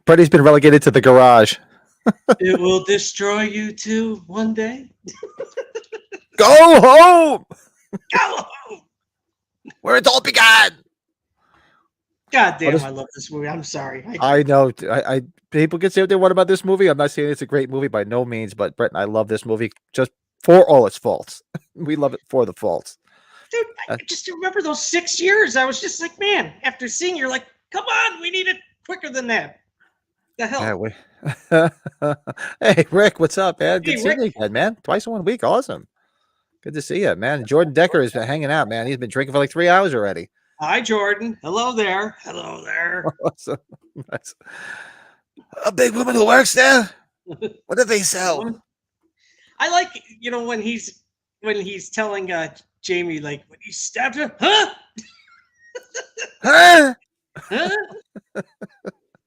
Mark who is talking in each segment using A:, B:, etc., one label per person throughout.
A: Freddie's been relegated to the garage.
B: It will destroy you too one day.
A: Go home!
B: Go home!
A: Where it's all began!
B: God damn, I love this movie. I'm sorry.
A: I know. I people can say what they want about this movie. I'm not saying it's a great movie by no means, but Brett and I love this movie just for all its faults. We love it for the faults.
B: Dude, I just remember those 6 years. I was just like, man, after seeing, you're like, come on, we need it quicker than that. The hell?
A: Yeah, hey, Rick, what's up, man? Good
B: Hey,
A: seeing you again, man. Twice in 1 week. Awesome. Good to see you, man. Jordan Decker has been hanging out, man. He's been drinking for like 3 hours already.
B: Hi, Jordan. Hello there. Hello there.
A: Awesome. That's a big woman who works there. What do they sell?
B: I like, when he's telling Jamie, like, when he stabbed her, huh?
A: Huh?
B: Huh?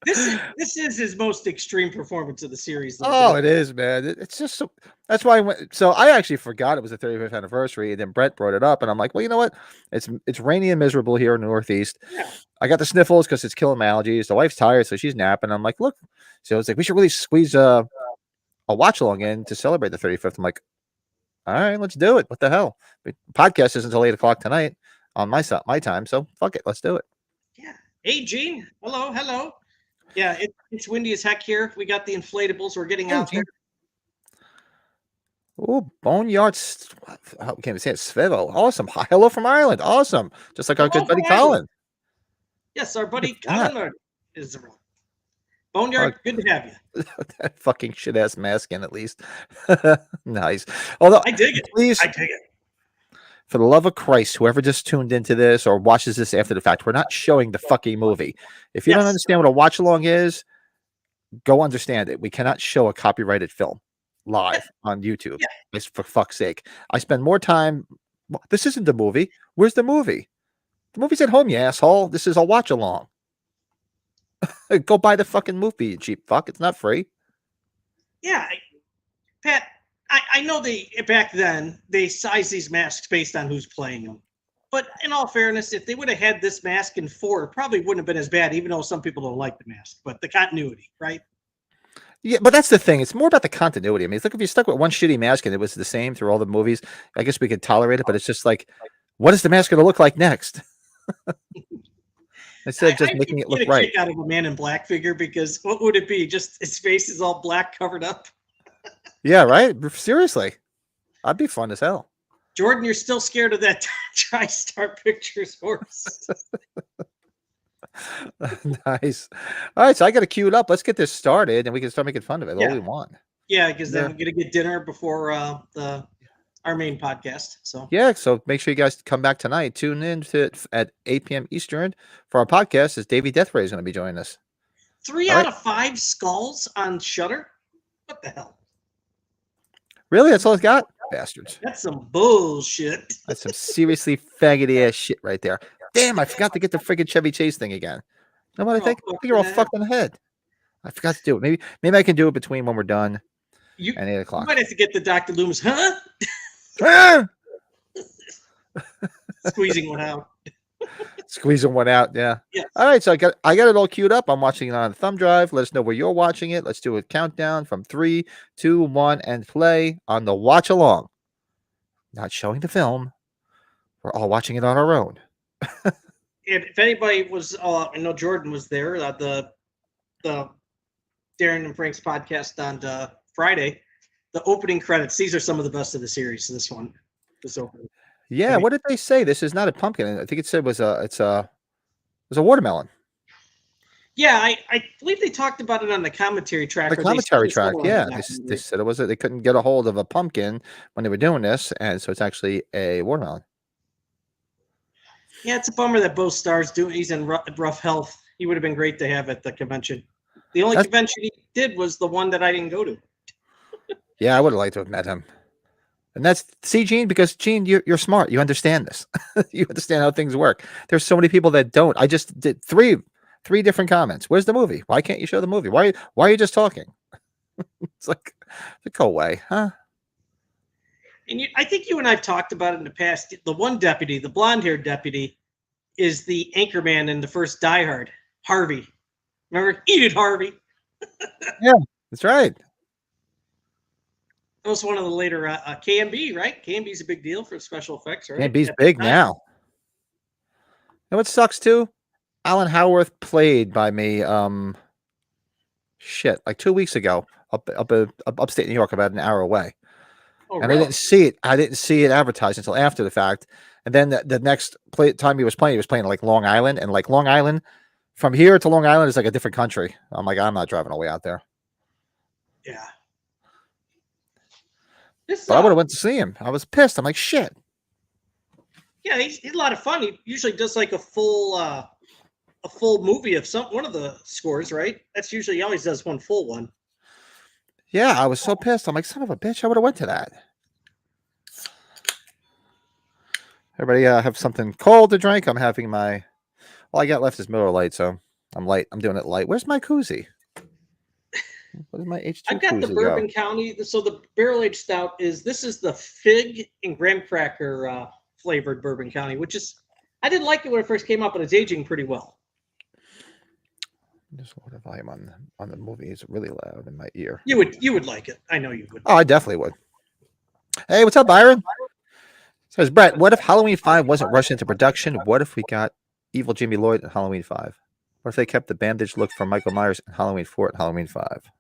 B: This is his most extreme performance of the series.
A: Oh, it is, man. It's just so. That's why I went. So I actually forgot it was the 35th anniversary, and then Brett brought it up, and I'm like, well, you know what? It's rainy and miserable here in the Northeast.
B: Yeah.
A: I got the sniffles because it's killing my allergies. The wife's tired, so she's napping. I'm like, look. So it's like we should really squeeze a watch along in to celebrate the 35th. I'm like, all right, let's do it. What the hell? The podcast isn't until 8:00 tonight on my time, so fuck it, let's do it.
B: Yeah. Hey, Gene. Hello. Yeah, it's windy as heck here. We got the inflatables. We're getting out there.
A: Oh, Boneyard. How can we say it? Svevo. Awesome. Hello from Ireland. Awesome. Just like our good buddy Colin.
B: Yes, our buddy Colin is around. Boneyard, good to have you.
A: That fucking shit ass mask in, at least. Nice. Although
B: I dig it.
A: Please,
B: I dig it.
A: For the love of Christ, whoever just tuned into this or watches this after the fact, we're not showing the fucking movie. If you don't understand what a watch along is, go understand it. We cannot show a copyrighted film live on YouTube. It's for fuck's sake. I spend more time. This isn't the movie. Where's the movie? The movie's at home, you asshole. This is a watch along. Go buy the fucking movie, you cheap fuck. It's not free.
B: Yeah, Pat. I know back then they sized these masks based on who's playing them. But in all fairness, if they would have had this mask in 4, it probably wouldn't have been as bad, even though some people don't like the mask. But the continuity, right?
A: Yeah, but that's the thing. It's more about the continuity. I mean, it's like if you stuck with one shitty mask and it was the same through all the movies, I guess we could tolerate it. But it's just like, what is the mask going to look like next? Instead of just making it look right.
B: Kick out of a Man in Black figure, because what would it be? Just his face is all black covered up.
A: Yeah, right. Seriously, that'd be fun as hell.
B: Jordan, you're still scared of that TriStar Pictures horse.
A: Nice. All right, so I got to queue it up. Let's get this started, and we can start making fun of it all we want.
B: Yeah, because then we're gonna get dinner before our main podcast. So
A: so make sure you guys come back tonight. Tune in at 8 p.m. Eastern for our podcast. As Davey Deathray is going to be joining us.
B: 3 out of 5 skulls on Shudder. What the hell?
A: Really? That's all it's got? Bastards.
B: That's some bullshit.
A: That's some seriously faggoty ass shit right there. Damn, I forgot to get the friggin' Chevy Chase thing again. You know what I think? I think you're all fucked in the head. I forgot to do it. Maybe I can do it between when we're done and 8 o'clock.
B: You might have to get the Dr. Loomis, huh? Squeezing one out.
A: Squeezing one out, yeah.
B: Yes.
A: All right, so I got it all queued up. I'm watching it on the thumb drive. Let us know where you're watching it. Let's do a countdown from 3, 2, 1, and play on the watch along. Not showing the film. We're all watching it on our own.
B: If anybody was, I know Jordan was there. The Darren and Frank's podcast on Friday. The opening credits. These are some of the best of the series. This opening.
A: Yeah, what did they say? This is not a pumpkin. I think it said it was a watermelon.
B: Yeah, I believe they talked about it on the commentary track.
A: The commentary track, yeah. They said it was they couldn't get a hold of a pumpkin when they were doing this, and so it's actually a watermelon.
B: Yeah, it's a bummer that both stars do. He's in rough health. He would have been great to have at the convention. The only convention he did was the one that I didn't go to.
A: Yeah, I would have liked to have met him. And Gene, because Gene, you're smart. You understand this. You understand how things work. There's so many people that don't. I just did three different comments. Where's the movie? Why can't you show the movie? Why are you just talking? It's like, go away, huh?
B: And I think you and I've talked about it in the past. The one deputy, the blonde-haired deputy, is the anchorman in the first Die Hard, Harvey. Remember? Eat it, Harvey.
A: Yeah, that's right.
B: That was one of the later KMB, right? KMB's a big deal for special effects, right?
A: KMB's big now. And what sucks too? Alan Howarth played by me. Like 2 weeks ago, upstate New York, about an hour away.
B: Oh,
A: and
B: really?
A: I didn't see it advertised until after the fact. And then the next time he was playing like Long Island, and like Long Island, from here to Long Island is like a different country. I'm like, I'm not driving all the way out there.
B: Yeah.
A: But I would have went to see him. I was pissed. I'm like, shit.
B: Yeah, he's a lot of fun. He usually does like a full movie of one of the scores, right? That's usually, he always does one full one.
A: Yeah, I was so pissed. I'm like, son of a bitch, I would have went to that. Everybody have something cold to drink. I'm having all I got left is Miller Lite, so I'm light. I'm doing it light. Where's my koozie? What is my H2
B: I've got the Bourbon County. So the barrel aged stout is the fig and graham cracker flavored Bourbon County, which is, I didn't like it when it first came out, but it's aging pretty well.
A: Just lower the volume on the movie. It's really loud in my ear.
B: You would like it. I know you would.
A: Oh, I definitely would. Hey, what's up, Byron? Says Brett, what if Halloween 5 wasn't rushed into production? What if we got evil Jimmy Lloyd in Halloween 5? What if they kept the bandage look from Michael Myers in Halloween 4 and Halloween 5?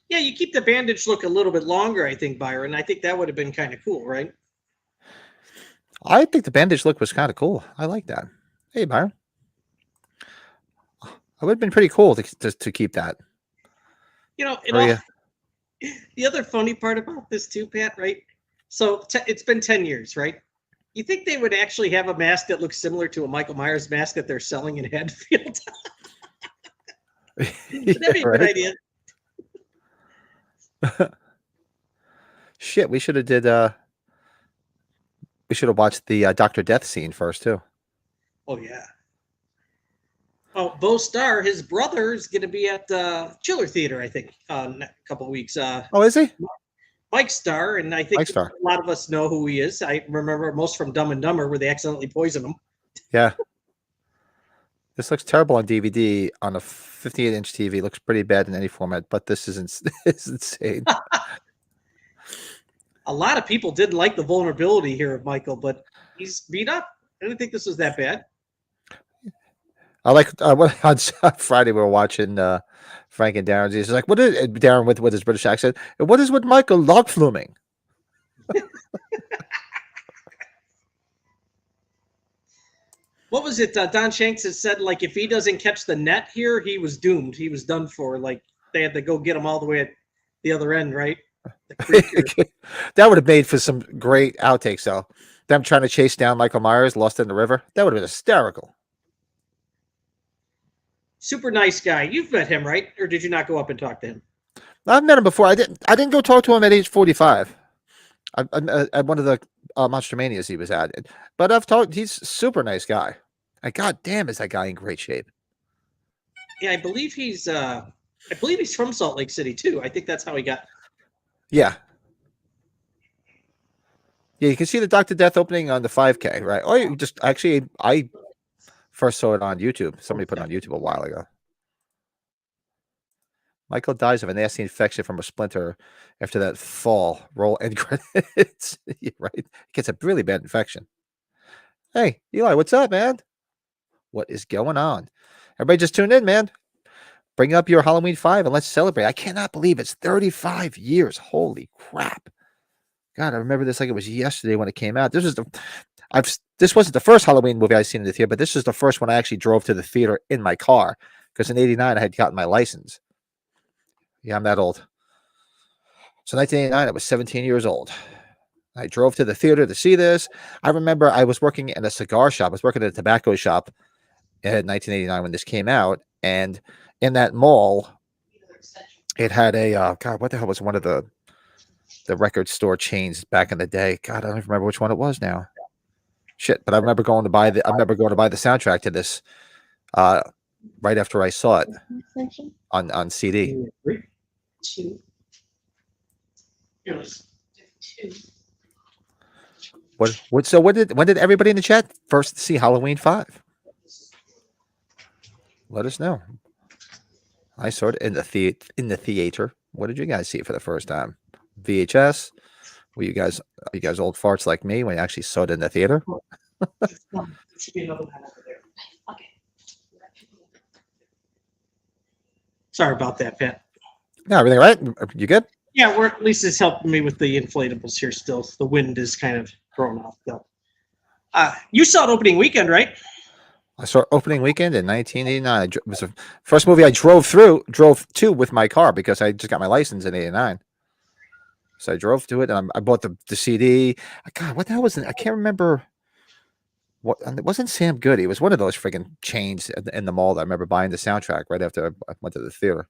B: Yeah, you keep the bandage look a little bit longer, I think, Byron. I think that would have been kind of cool, right?
A: I think the bandage look was kind of cool. I like that. Hey, Byron. It would have been pretty cool to keep that.
B: You know, the other funny part about this too, Pat, right? So it's been 10 years, right? You think they would actually have a mask that looks similar to a Michael Myers mask that they're selling in Haddonfield? That'd be a good idea.
A: Shit, we should have watched the Dr. Death scene first too.
B: Oh yeah. Oh, Bo Starr, his brother is going to be at Chiller Theater, I think, in a couple of weeks.
A: Oh, is he?
B: Mike Starr, and I think a lot of us know who he is. I remember most from Dumb and Dumber, where they accidentally poisoned him. Yeah.
A: This looks terrible on DVD. On a 58-inch TV, it looks pretty bad in any format, but this is insane.
B: A lot of people didn't like the vulnerability here of Michael, but he's beat up. I didn't think this was that bad.
A: I like on Friday we were watching Frank and Darren. He's like, "What is Darren with his British accent? What is with Michael log fluming?"
B: What was it? Don Shanks has said, like, if he doesn't catch the net here, he was doomed. He was done for. Like, they had to go get him all the way at the other end, right? The creek
A: That would have made for some great outtakes, though. Them trying to chase down Michael Myers, lost in the river. That would have been hysterical.
B: Super nice guy. You've met him, right? Or did you not go up and talk to him?
A: I've met him before. I didn't go talk to him at age 45. At one of the Monster Manias he was at. But I've talked. He's a super nice guy. And god damn, is that guy in great shape?
B: Yeah, I believe he's from Salt Lake City too. I think that's how he got.
A: Yeah. Yeah, you can see the Dr. Death opening on the 5K, right? Oh, you just actually, I first saw it on YouTube. Somebody put it on YouTube a while ago. Michael dies of a nasty infection from a splinter after that fall. Roll end credits. Right? He gets a really bad infection. Hey, Eli, what's up, man? What is going on? Everybody just tuned in, man. Bring up your Halloween 5 and let's celebrate. I cannot believe it's 35 years. Holy crap. God, I remember this like it was yesterday when it came out. This wasn't the first Halloween movie I've seen in the theater, but this is the first one I actually drove to the theater in my car because in '89 I had gotten my license. Yeah, I'm that old. So 1989, I was 17 years old. I drove to the theater to see this. I remember I was working in a cigar shop. I was working at a tobacco shop in 1989 when this came out. And in that mall, it had a, God, what the hell was one of the record store chains back in the day? God, I don't even remember which one it was now. Shit, but I remember going to buy the soundtrack to this right after I saw it on CD. When did everybody in the chat first see Halloween 5? Let us know. I saw it in the theater. What did you guys see for the first time? VHS? Are you guys old farts like me when you actually saw it in the theater?
B: Should be another one over there. Okay. Sorry about that, Pat.
A: No, everything right? You good?
B: Yeah, we're at least it's helping me with the inflatables here still. The wind is kind of thrown off though. You saw it opening weekend, right?
A: I saw opening weekend in 1989. It was the first movie I drove to with my car because I just got my license in '89. So I drove to it and I bought the CD. God, what the hell was it? I can't remember. What it wasn't Sam Goody. It was one of those freaking chains in the mall that I remember buying the soundtrack right after I went to the theater.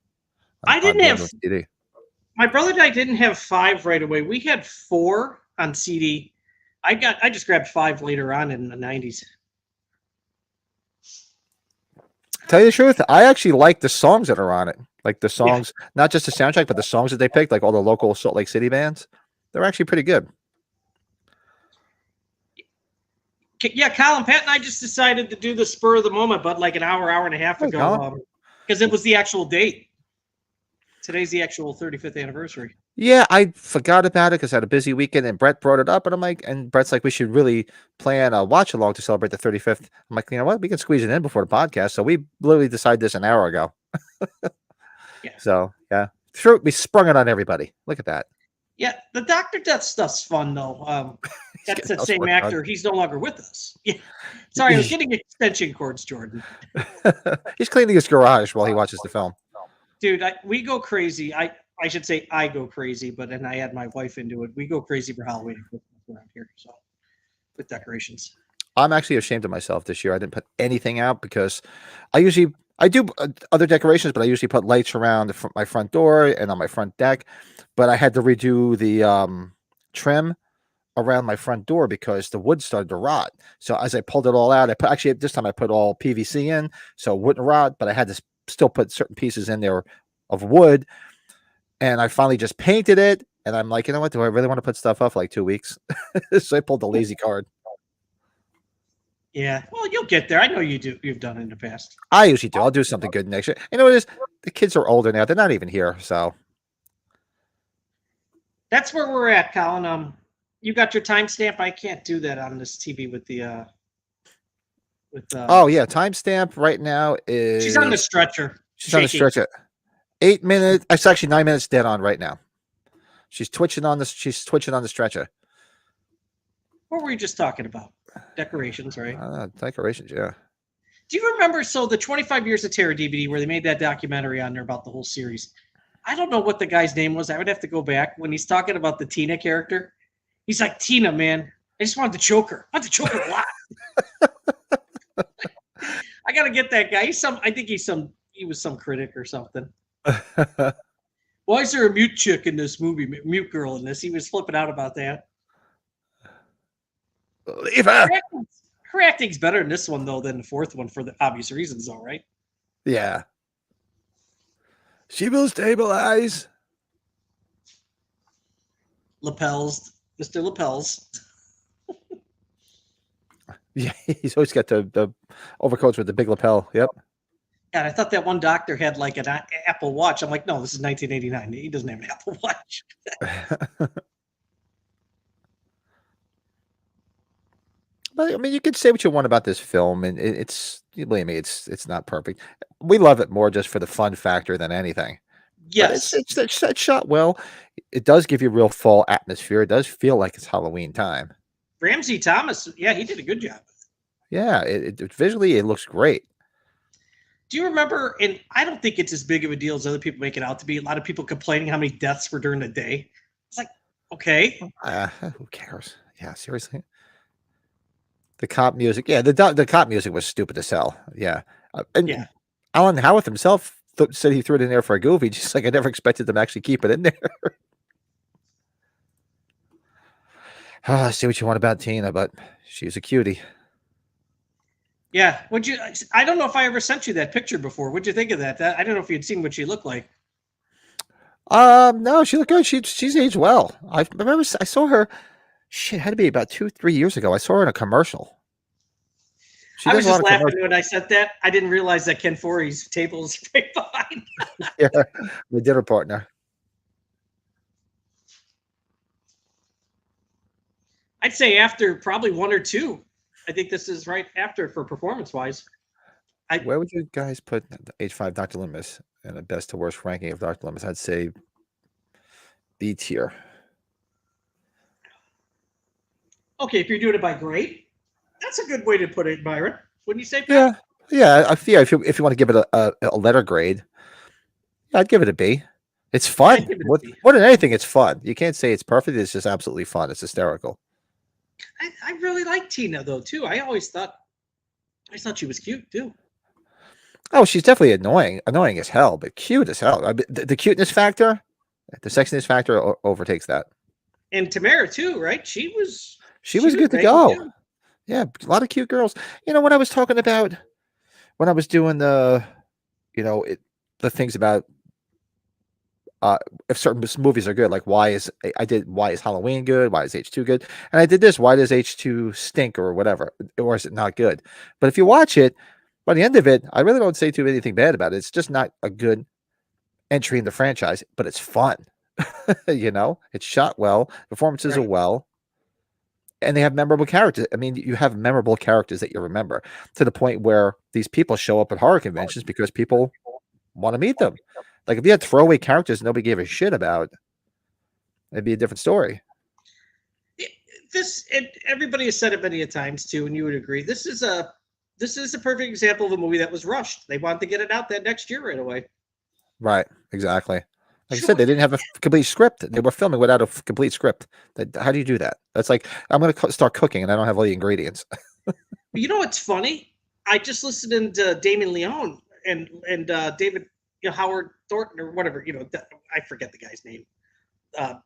B: I didn't have CD. My brother and I didn't have 5 right away. We had 4 on CD. I just grabbed 5 later on in the 90s.
A: Tell you the truth, I actually like the songs that are on it. Like the songs, not just the soundtrack, but the songs that they picked, like all the local Salt Lake City bands. They're actually pretty good.
B: Yeah, Colin, Pat, and I just decided to do the spur of the moment, but like an hour and a half ago, because it was the actual date. Today's the actual 35th anniversary.
A: Yeah, I forgot about it because I had a busy weekend, and Brett brought it up, and I'm like, and Brett's like, we should really plan a watch along to celebrate the 35th. I'm like, you know what, we can squeeze it in before the podcast. So we literally decided this an hour ago.
B: Yeah.
A: So yeah, sure, we sprung it on everybody. Look at that.
B: Yeah, the Dr. Death stuff's fun though. That's the same actor. He's no longer with us. Yeah. Sorry, I was getting extension cords, Jordan.
A: He's cleaning his garage while he watches the film.
B: Dude, we go crazy. I should say I go crazy, but then I add my wife into it. We go crazy for Halloween and Christmas around here, so with decorations.
A: I'm actually ashamed of myself this year. I didn't put anything out because I do other decorations, but I usually put lights around my front door and on my front deck. But I had to redo the trim around my front door because the wood started to rot. So as I pulled it all out, actually this time I put all PVC in so it wouldn't rot, but I had to still put certain pieces in there of wood. And I finally just painted it. And I'm like, you know what? Do I really want to put stuff up for like 2 weeks? So I pulled the lazy card.
B: Yeah, well, you'll get there. I know you do. You've done it in the past.
A: I usually do. I'll do something good next year. You know what it is? The kids are older now. They're not even here. So
B: that's where we're at, Colin. You got your timestamp. I can't do that on this TV with the
A: oh yeah, timestamp right now is
B: she's on the stretcher.
A: She's on the stretcher. 8 minutes. It's actually 9 minutes dead on right now. She's twitching on the stretcher.
B: What were we just talking about? Decorations, right?
A: Decorations, yeah.
B: Do you remember, the 25 Years of Terror DVD where they made that documentary on there about the whole series? I don't know what the guy's name was. I would have to go back. When he's talking about the Tina character, he's like, Tina, man, I just wanted to choke her. I wanted to choke her a lot. I got to get that guy. I think he was some critic or something. Why is there a mute chick in this movie, mute girl in this? He was flipping out about that.
A: Leave her.
B: Her acting's better in this one, though, than the fourth one for the obvious reasons, though, right?
A: Yeah. She will stabilize.
B: Lapels, Mr. Lapels.
A: Yeah, he's always got the overcoats with the big lapel. Yep.
B: And I thought that one doctor had like an Apple Watch. I'm like, no, this is 1989. He doesn't have an Apple Watch.
A: But I mean, you could say what you want about this film, and it's believe me, it's not perfect. We love it more just for the fun factor than anything. But
B: Yes.
A: it's shot well. It does give you real fall atmosphere. It does feel like it's Halloween time.
B: Ramsey Thomas, yeah, he did a good job.
A: Yeah, visually it looks great.
B: Do you remember, and I don't think it's as big of a deal as other people make it out to be, a lot of people complaining how many deaths were during the day. It's like, okay.
A: Who cares? Yeah, seriously. The cop music. Yeah, the cop music was stupid as hell. Yeah. And
B: Yeah.
A: Alan Howarth himself said he threw it in there for a goofy, just like I never expected them to actually keep it in there. I see what you want about Tina, but she's a cutie.
B: Yeah. I don't know if I ever sent you that picture before. What'd you think of that? I don't know if you'd seen what she looked like.
A: No, she looked good. She's aged well. I remember I saw her. Shit, it had to be about 2-3 years ago. I saw her in a commercial.
B: I was just laughing when I said that. I didn't realize that Ken Foree's table is right behind.
A: Yeah, my dinner partner.
B: I'd say after probably one or two. I think this is right after for performance-wise.
A: Where would you guys put H5 Dr. Loomis in the best to worst ranking of Dr. Loomis? I'd say B tier.
B: Okay, if you're doing it by grade, that's a good way to put it, Byron. Wouldn't you say, Pat?
A: Yeah. Yeah, I feel if you want to give it a letter grade, yeah, I'd give it a B. It's fun. More than anything, it's fun. You can't say it's perfect. It's just absolutely fun. It's hysterical.
B: I really like Tina though too. I thought she was cute too.
A: Oh, she's definitely annoying as hell, but cute as hell. I mean, the cuteness factor, the sexiness factor overtakes that.
B: And Tamara too, right? She was
A: good to go. Too. Yeah, a lot of cute girls. You know, when I was talking about when I was doing the things about if certain movies are good, like why is Halloween good? Why is H2 good? And I did this. Why does H2 stink or whatever? Or is it not good? But if you watch it, by the end of it, I really don't say anything bad about it. It's just not a good entry in the franchise, but it's fun. It's shot well. Performances are well. And they have memorable characters. I mean, you have memorable characters that you remember to the point where these people show up at horror conventions because people want to meet them. Like if you had throwaway characters nobody gave a shit about, it'd be a different story.
B: Everybody has said it many times too, and you would agree. This is a perfect example of a movie that was rushed. They wanted to get it out that next year right away.
A: Right, exactly. Like I said, they didn't have a complete script. They were filming without a complete script. How do you do that? That's like, I'm going to start cooking and I don't have all the ingredients.
B: You know what's funny? I just listened to Damon Leone and David Howard Thornton or whatever. I forget the guy's name. That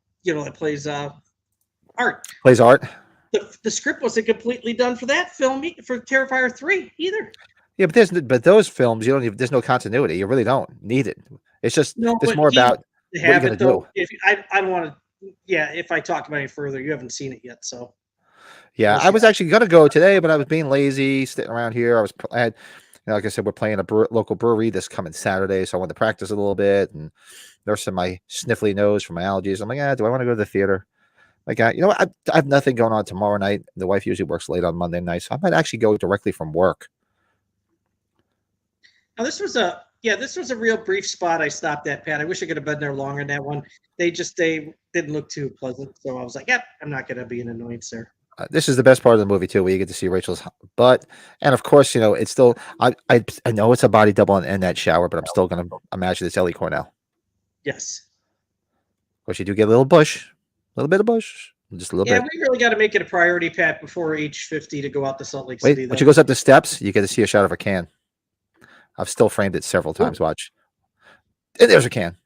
B: plays Art.
A: Plays Art.
B: The script wasn't completely done for that film for Terrifier 3 either.
A: Yeah, but those films there's no continuity. You really don't need it. It's just it's more about what you're gonna do.
B: I don't want to. Yeah, if I talk about it further, you haven't seen it yet, so.
A: Yeah, I was actually gonna go today, but I was being lazy, sitting around here. Like I said, we're playing a local brewery this coming Saturday, so I wanted to practice a little bit and nursing my sniffly nose from my allergies. I'm like, do I want to go to the theater? Like, I have nothing going on tomorrow night. The wife usually works late on Monday night, so I might actually go directly from work.
B: Now, this was a real brief spot I stopped at, Pat. I wish I could have been there longer in that one. They didn't look too pleasant, so I was like, yep, I'm not going to be an annoyance there.
A: This is the best part of the movie too, where you get to see Rachel's butt, and of course, it's still. I know it's a body double in that shower, but I'm still gonna imagine it's Ellie Cornell.
B: Yes.
A: Of course, you do get a little little bit of bush, just a little bit.
B: We really got to make it a priority, Pat, before age 50 to go out to Salt Lake
A: Wait,
B: City.
A: when she goes up the steps, you get to see a shot of her can. I've still framed it several times. Watch, and there's a can.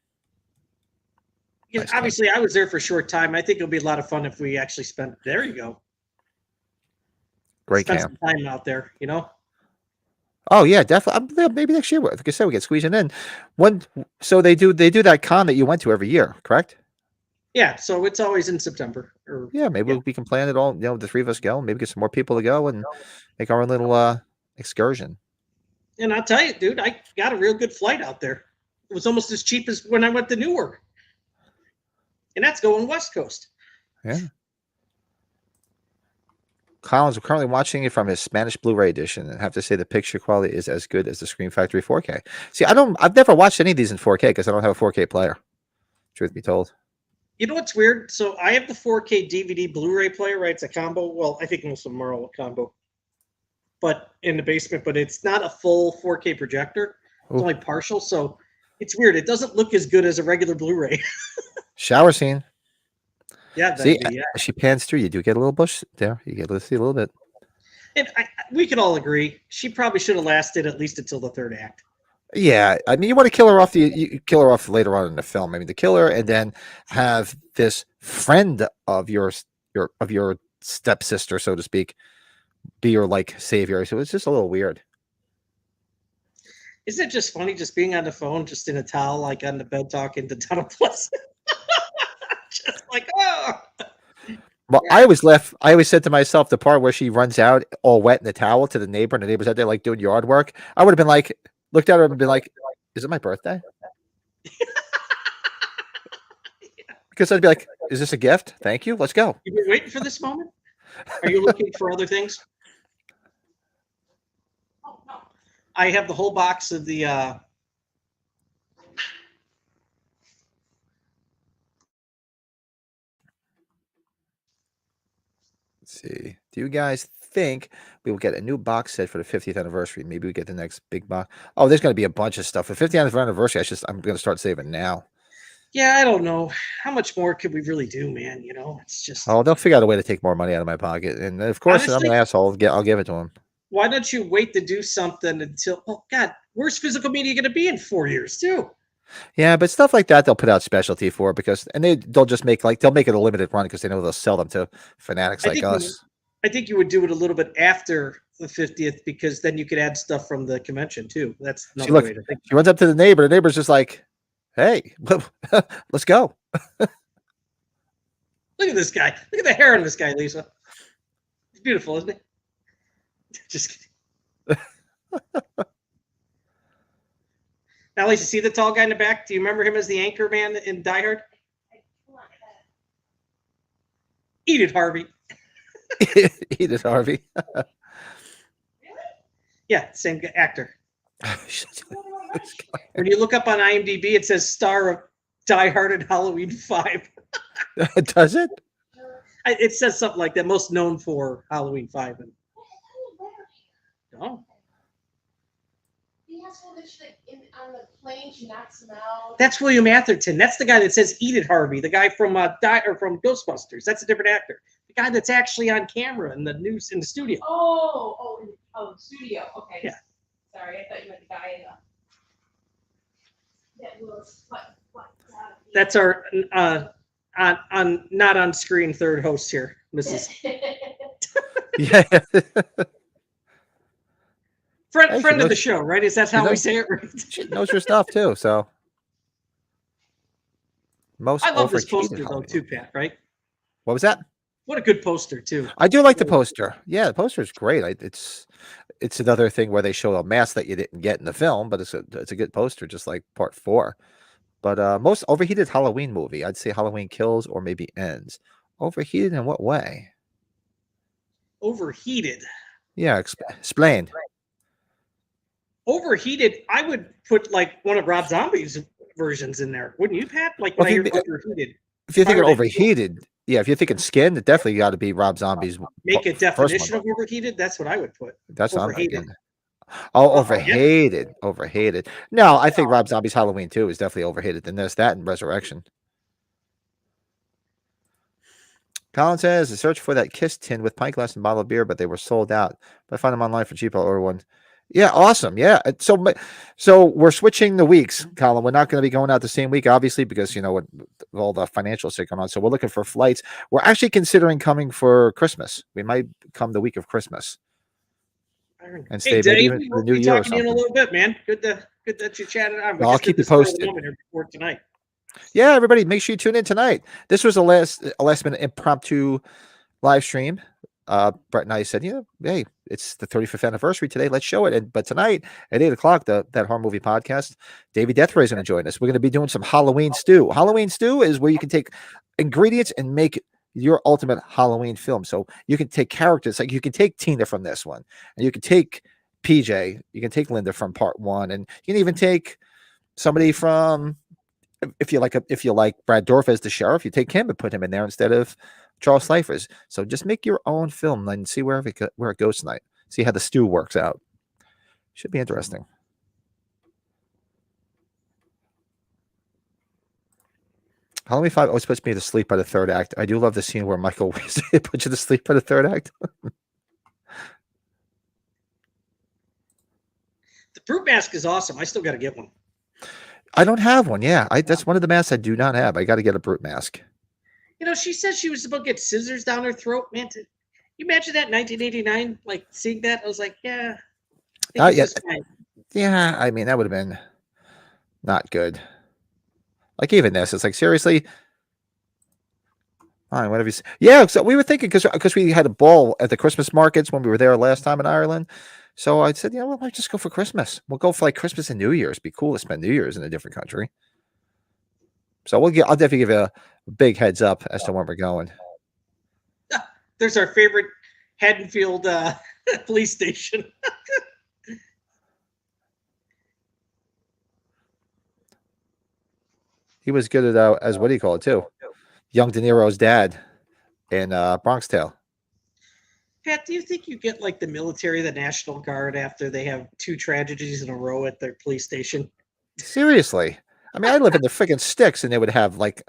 B: Nice obviously, can. I was there for a short time. I think it'll be a lot of fun if we actually spend. There you go.
A: Great
B: spend some time out there,
A: Oh yeah, definitely. Maybe next year. Like I said, we get squeezing in. So they do that con that you went to every year, correct?
B: Yeah, so it's always in September.
A: Maybe we can plan it all. The three of us go. Maybe get some more people to go and make our own little excursion.
B: And I'll tell you, dude, I got a real good flight out there. It was almost as cheap as when I went to Newark, and that's going West Coast.
A: Yeah. Collins, we're currently watching it from his Spanish Blu-ray edition, and I have to say the picture quality is as good as the Scream Factory 4K. See, I've never watched any of these in 4K because I don't have a 4K player. Truth be told.
B: You know what's weird? So I have the 4K DVD Blu-ray player, right? It's a combo. Well, I think most of them are all a combo, but in the basement. But it's not a full 4K projector. It's only partial, so it's weird. It doesn't look as good as a regular Blu-ray.
A: Shower scene.
B: Yeah,
A: see, as she pans through, you do get a little bush there. You get to see a little bit.
B: And we can all agree she probably should have lasted at least until the third act.
A: Yeah, I mean, you want to kill her off. You kill her off later on in the film. I mean, to kill her and then have this friend of your stepsister, so to speak, be your savior. So it's just a little weird.
B: Isn't it just funny just being on the phone, just in a towel, like on the bed talking to Donald Pleasant? Just like, oh.
A: Well, yeah. I always said to myself, the part where she runs out all wet in the towel to the neighbor, and the neighbor's out there doing yard work. I would have been looked at her and been like, "Is it my birthday?" Because I'd be like, "Is this a gift? Thank you. Let's go."
B: You've been waiting for this moment? Are you looking for other things? Oh, no. I have the whole box of the
A: Let's see. Do you guys think we will get a new box set for the 50th anniversary? Maybe we get the next big box. Oh, there's going to be a bunch of stuff. For 50th anniversary, I'm going to start saving now.
B: Yeah, I don't know. How much more could we really do, man? It's just...
A: Oh, they'll figure out a way to take more money out of my pocket. And, of course, honestly, I'm an asshole. I'll give it to them.
B: Why don't you wait to do something until... Oh, God, where's physical media going to be in 4 years, too?
A: Yeah, but stuff like that, they'll put out specialty for because they'll just make they'll make it a limited run because they know they'll sell them to fanatics like us.
B: I think you would do it a little bit after the 50th because then you could add stuff from the convention too. That's another way to think.
A: She runs up to the neighbor. The neighbor's just like, "Hey, let's go."
B: Look at this guy. Look at the hair on this guy, Lisa. It's beautiful, isn't it? Just kidding. Now, Lisa, see the tall guy in the back? Do you remember him as the anchor man in Die Hard? Eat it, Harvey.
A: Eat it, Harvey.
B: Really? Yeah, same actor. When you look up on IMDb, it says star of Die Hard and Halloween 5.
A: Does it?
B: It says something like that. Most known for Halloween 5. Oh.
C: On the plane, she knocks him out.
B: That's William Atherton. That's the guy that says "Eat it, Harvey." The guy from from Ghostbusters. That's a different actor. The guy that's actually on camera in the studio.
C: Oh, the studio. Okay.
B: Yeah.
C: Sorry, I thought you meant the guy in the.
B: That's our on not on screen third host here, Mrs.
A: Yeah.
B: Friend of the show, right? Is that how we say it? Right?
A: She knows her stuff too. So
B: I love this poster though too, Pat. Right?
A: What was that?
B: What a good poster too.
A: I do like the poster. Yeah, the poster is great. It's another thing where they show a mask that you didn't get in the film, but it's a good poster, just like Part 4. But most overheated Halloween movie, I'd say Halloween Kills or maybe Ends. Overheated in what way?
B: Overheated.
A: Yeah, explain.
B: Overheated, I would put like one of Rob Zombie's versions in there, wouldn't you, Pat? Like when I hear overheated.
A: If you're thinking
B: Probably
A: overheated, yeah, if you're thinking skin, it definitely got to be Rob Zombie's
B: make a
A: first one.
B: definition of overheated. That's what I would put.
A: That's what I'm
B: Overheated.
A: thinking. Oh,
B: Uh-oh,
A: overhated, overhated. No, I think Rob Zombie's Halloween 2 is definitely overhated. Then there's that and Resurrection. Colin says, "The search for that Kiss tin with pint glass and bottle of beer, but they were sold out. But I found them online for cheap. I'll order one." Yeah, awesome. Yeah, so we're switching the weeks, Colin. We're not going to be going out the same week, obviously, because with all the financial shit going on. So we're looking for flights. We're actually considering coming for Christmas. We might come the week of Christmas and stay maybe even for the New Year or
B: talking to you in a
A: something.
B: little bit, man. Good that you chatted on.
A: Well, I'll keep you posted.
B: Before tonight.
A: Yeah, everybody, make sure you tune in tonight. This was a last minute impromptu live stream. Brett and I said, hey, it's the 35th anniversary today. Let's show it. But tonight at 8:00, that horror movie podcast, Davey Deathray is going to join us. We're going to be doing some Halloween stew. Halloween stew is where you can take ingredients and make your ultimate Halloween film. So you can take characters, like you can take Tina from this one, and you can take PJ, you can take Linda from part 1, and you can even take somebody from, if you like Brad Dorff as the sheriff, you take him and put him in there instead of Charles Cyphers. So just make your own film and see where it goes tonight. See how the stew works out. Should be interesting. Halloween 5 always puts me to sleep by the third act. I do love the scene where Michael puts you to sleep by the third act.
B: The Brute Mask is awesome. I still got to get one.
A: I don't have one. Yeah, that's one of the masks I do not have. I got to get a Brute Mask.
B: She said she was about to get scissors down her throat. Man, you imagine that in 1989? Like seeing that, I was like, yeah.
A: Yeah, I mean, that would have been not good. Like even this, it's like, seriously? Fine, whatever you say. Yeah, so we were thinking, because we had a ball at the Christmas markets when we were there last time in Ireland. So I said, we might just go for Christmas. We'll go for like Christmas and New Year's. It'd be cool to spend New Year's in a different country. So I'll definitely give you a big heads up as to when we're going.
B: There's our favorite Haddonfield police station.
A: He was good at as what do you call it too? Young De Niro's dad in Bronx Tale.
B: Pat, do you think you get like the military, the National Guard, after they have 2 tragedies in a row at their police station?
A: Seriously. I mean, I live in the friggin' sticks, and they would have like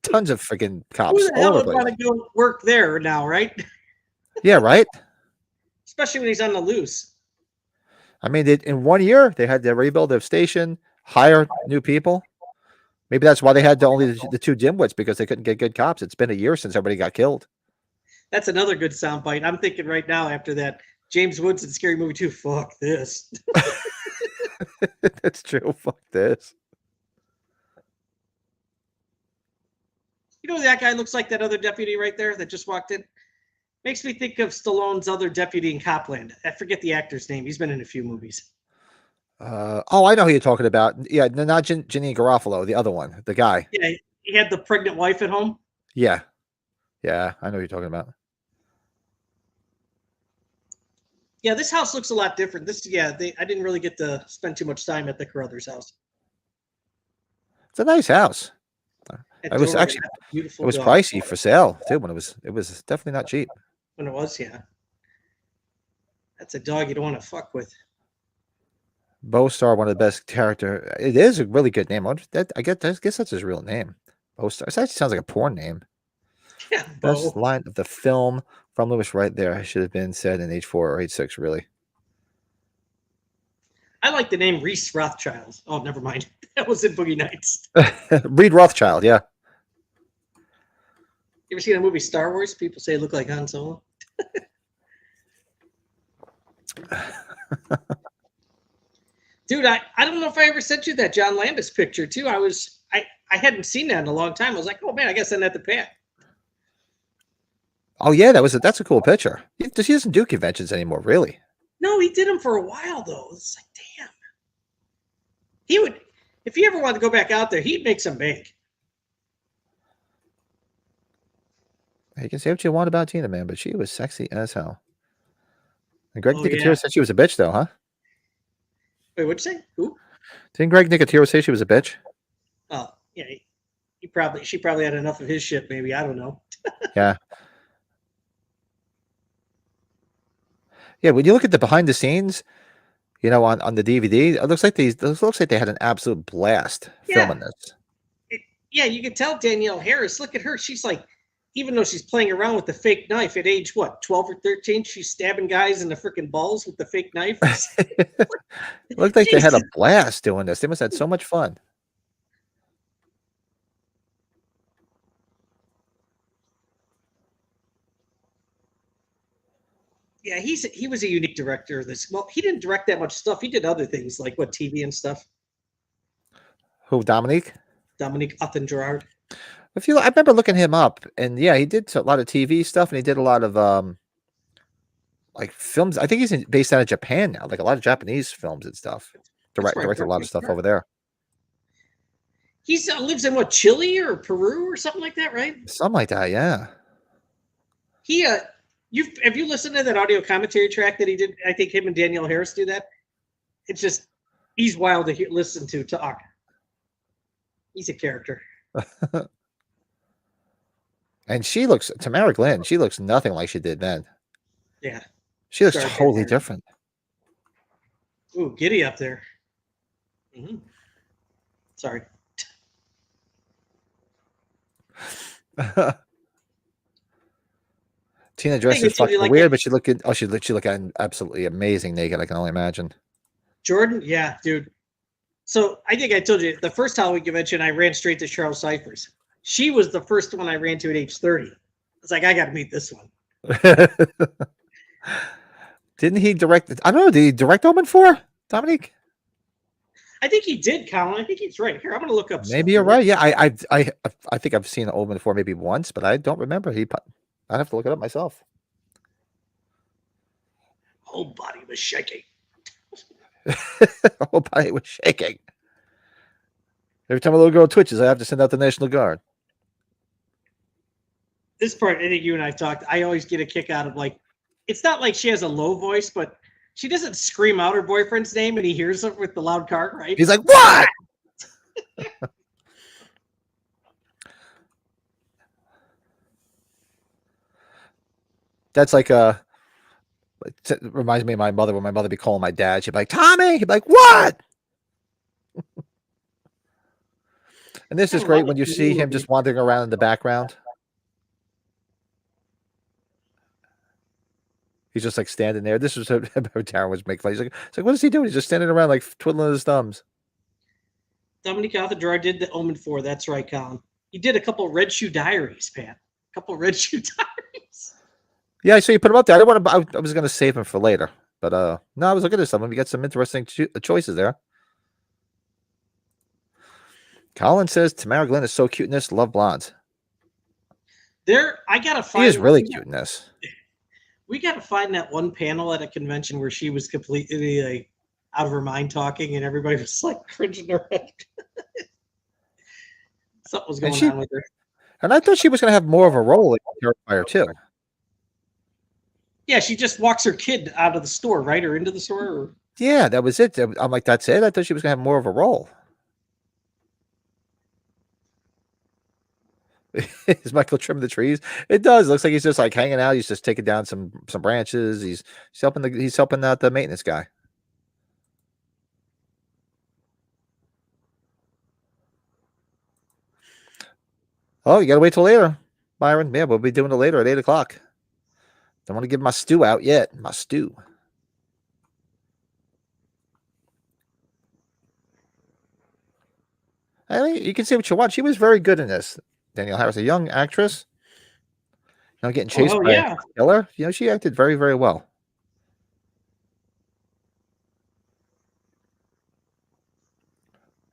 A: tons of friggin' cops.
B: Who the hell would want to go work there now, right?
A: Yeah, right?
B: Especially when he's on the loose.
A: I mean, in 1 year, they had to rebuild their station, hire new people. Maybe that's why they had only the 2 dimwits, because they couldn't get good cops. It's been a year since everybody got killed.
B: That's another good soundbite. I'm thinking right now after that, James Woods and Scary Movie 2, fuck this.
A: That's true. Fuck this.
B: That guy looks like that other deputy right there that just walked in? Makes me think of Stallone's other deputy in Copland. I forget the actor's name. He's been in a few movies.
A: I know who you're talking about. Yeah, not Janine Garofalo, the other one, the guy.
B: Yeah, he had the pregnant wife at home.
A: Yeah, I know who you're talking about.
B: Yeah, this house looks a lot different. I didn't really get to spend too much time at the Carruthers house.
A: It's a nice house. It was pricey for sale too. When it was definitely not cheap.
B: When it was, yeah. That's a dog you don't want to fuck with.
A: Bostar, one of the best character. It is a really good name. I guess that's his real name. Bostar. It actually sounds like a porn name.
B: Yeah,
A: best line of the film from Lewis right there. I should have been said in H4 or H6, really.
B: I like the name Reese Rothschild. Oh, never mind. That was in Boogie Nights.
A: Reed Rothschild, yeah.
B: You ever seen a movie Star Wars? People say it looked like Han Solo. Dude, I don't know if I ever sent you that John Landis picture too. I hadn't seen that in a long time. I was like, oh man, I gotta send that to Pat.
A: Oh yeah, that's a cool picture. He doesn't do conventions anymore, really.
B: No, he did them for a while though. It's like, damn. He would, if he ever wanted to go back out there, he'd make some bank.
A: You can say what you want about Tina, man, but she was sexy as hell. And Greg Nicotero said she was a bitch, though, huh?
B: Wait, what'd you say? Who?
A: Didn't Greg Nicotero say she was a bitch?
B: Oh, yeah. He She probably had enough of his shit. Maybe, I don't know.
A: Yeah. Yeah, when you look at the behind the scenes, on the DVD, it looks like they had an absolute blast filming this.
B: Yeah, you can tell Danielle Harris. Look at her. She's like, even though she's playing around with the fake knife at age 12 or 13, she's stabbing guys in the freaking balls with the fake knife.
A: It looked like they had a blast doing this. They must have had so much fun.
B: Yeah, he was a unique director of this. Well, he didn't direct that much stuff. He did other things like TV and stuff.
A: Who, Dominique?
B: Dominique Ottengerard.
A: I remember looking him up, and yeah, he did a lot of TV stuff, and he did a lot of like films. I think he's based out of Japan now, like a lot of Japanese films and stuff. Directed a lot of stuff over there.
B: He lives in Chile or Peru or something like that, right?
A: Something like that, yeah.
B: He have you listened to that audio commentary track that he did? I think him and Danielle Harris do that. It's just he's wild to listen to talk. He's a character.
A: And Tamara Glenn, she looks nothing like she did then.
B: Yeah.
A: She looks totally different.
B: Ooh, giddy up there. Mm-hmm. Sorry.
A: Tina dressed is fucking weird, but she looked absolutely amazing naked. I can only imagine.
B: Jordan, yeah, dude. So I think I told you the first Halloween convention I ran straight to Cheryl Cyphers. She was the first one I ran to at age 30. I was like, I got to meet this one.
A: Didn't he direct? I don't know. Did he direct Omen 4, Dominique?
B: I think he did, Colin. I think he's right. Here, I'm going to look up.
A: Maybe you're right. Yeah, I think I've seen Omen 4 maybe once, but I don't remember. I'd have to look it up myself.
B: Whole body was shaking.
A: Whole body was shaking. Every time a little girl twitches, I have to send out the National Guard.
B: This part, I think you and I talked, I always get a kick out of it's not like she has a low voice, but she doesn't scream out her boyfriend's name and he hears it with the loud car, right?
A: He's like, what? That's like it reminds me of my mother when my mother would be calling my dad. She'd be like, Tommy. He'd be like, what? And this is great when you see him just wandering around in the background. He's just like standing there. This was how Darren was making fun. He's like, what is he doing? He's just standing around like twiddling his thumbs.
B: Dominique Ottengerard did the Omen 4. That's right, Colin. He did a couple of Red Shoe Diaries, Pat. A couple of Red Shoe Diaries.
A: Yeah, so you put him up there. I was going to save him for later, but no, I was looking at some of them. We got some interesting choices there. Colin says Tamara Glenn is so cute in this. Love blondes.
B: I gotta find.
A: She is really cute in this.
B: We gotta find that one panel at a convention where she was completely out of her mind talking, and everybody was like cringing their head. Something was going on with her.
A: And I thought she was going to have more of a role in Terrifier too.
B: Yeah, she just walks her kid out of the store, right, or into the store. Or...
A: Yeah, that was it. I'm like, that's it. I thought she was going to have more of a role. Is Michael trimming the trees? It does. It looks like he's just like hanging out. He's just taking down some branches. He's helping out the maintenance guy. Oh, you gotta wait till later, Byron. Yeah, we'll be doing it later at 8 o'clock. Don't want to give my stew out yet. My stew. I mean, you can see what you want. She was very good in this. Danielle Harris, a young actress, getting chased by a killer. She acted very, very well.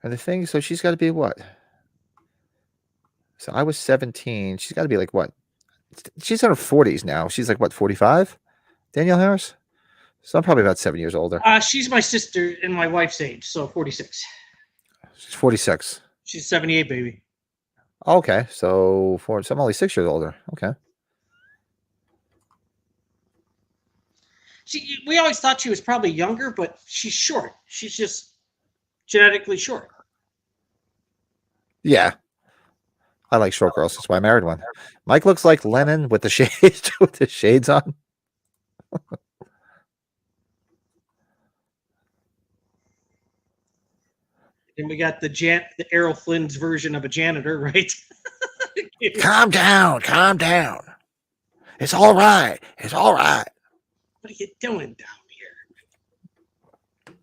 A: And the thing, so she's got to be what? So I was 17. She's got to be like what? She's in her 40s now. She's like what, 45? Danielle Harris? So I'm probably about 7 years older.
B: She's my sister and my wife's age, so 46.
A: She's 46.
B: She's 78, baby.
A: Okay, so I'm only 6 years older. Okay.
B: We always thought she was probably younger, but she's short. She's just genetically short.
A: Yeah. I like short girls. That's why I married one. Mike looks like Lennon with the shades with the shades on.
B: And we got the Errol Flynn's version of a janitor, right?
A: Calm down, calm down. It's all right. It's all right.
B: What are you doing down here?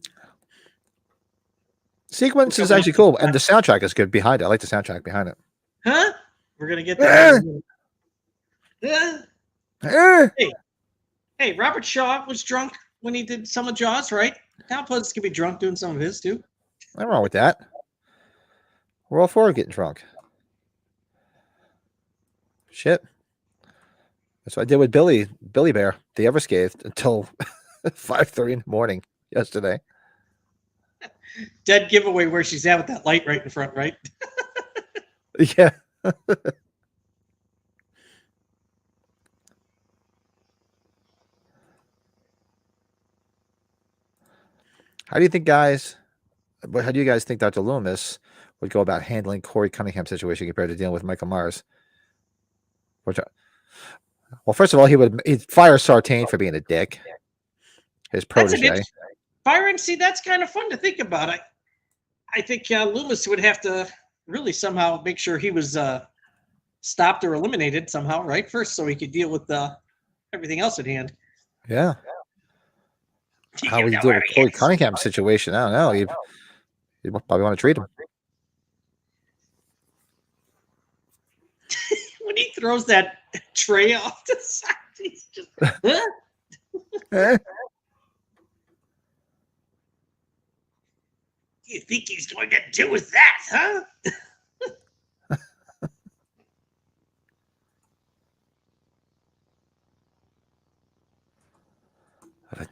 A: Sequence is actually cool, and the soundtrack is good behind it. I like the soundtrack behind it.
B: Huh? We're gonna get that. Hey, Robert Shaw was drunk when he did some of Jaws, right? Tom Pleasance could be drunk doing some of his too.
A: Nothing wrong with that. We're all for getting drunk. Shit. That's what I did with Billy Bear, the Everscathed, until 5:30 in the morning yesterday.
B: Dead giveaway where she's at with that light right in front, right?
A: Yeah. How do you think, guys? How do you guys think Dr. Loomis would go about handling Corey Cunningham's situation compared to dealing with Michael Myers? Well, first of all, he'd fire Sartain for being a dick. His protege.
B: Byron, see, that's kind of fun to think about. I think Loomis would have to really somehow make sure he was stopped or eliminated somehow, right? First, so he could deal with everything else at hand.
A: Yeah. How would you deal with Corey Cunningham's situation? I don't know. You'd probably want to treat him.
B: When he throws that tray off the side, he's just. Huh? You think he's going to do with that, huh?
A: But,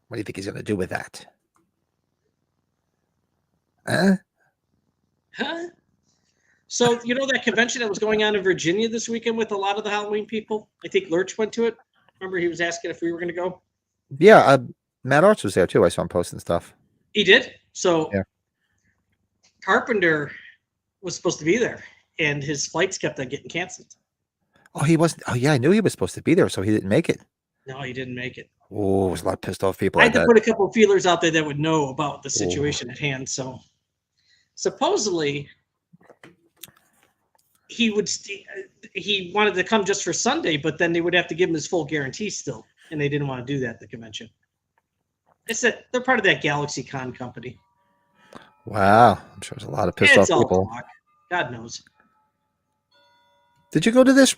A: what do you think he's going to do with that?
B: Huh? So, you know that convention that was going on in Virginia this weekend with a lot of the Halloween people? I think Lurch went to it. Remember he was asking if we were going to go?
A: Yeah, Matt Arts was there too. I saw him posting stuff.
B: He did? So,
A: yeah.
B: Carpenter was supposed to be there, and his flights kept on getting canceled.
A: Oh, he wasn't. Oh, yeah, I knew he was supposed to be there, so he didn't make it.
B: No, he didn't make it.
A: Oh, there's a lot of pissed off people.
B: I had to put a couple of feelers out there that would know about the situation at hand. So, supposedly, he wanted to come just for Sunday, but then they would have to give him his full guarantee still, and they didn't want to do that at the convention. It's that they're part of that Galaxy Con company.
A: Wow, I'm sure there's a lot of pissed off people.
B: Talk. God knows.
A: Did you go to this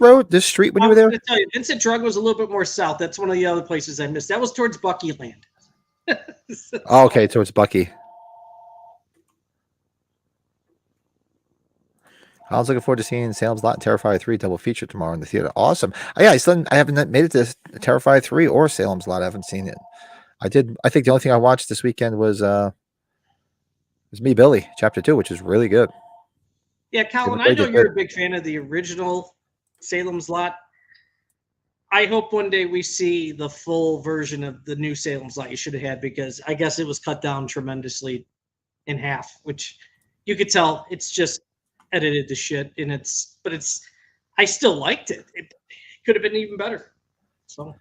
A: street when you were there?
B: I'm going to tell you, Vincent Drug was a little bit more south. That's one of the other places I missed. That was towards Bucky Land.
A: Oh, okay, towards Bucky. I was looking forward to seeing Salem's Lot and Terrifier 3 double feature tomorrow in the theater. Awesome. Yeah, I haven't made it to Terrifier 3 or Salem's Lot. I haven't seen it. I think the only thing I watched this weekend was Me Billy, Chapter 2, which is really good.
B: Yeah, Colin, I know you're a big fan of the original Salem's Lot. I hope one day we see the full version of the new Salem's Lot you should have had, because I guess it was cut down tremendously in half, which you could tell it's just edited to shit, and I still liked it. It could have been even better. So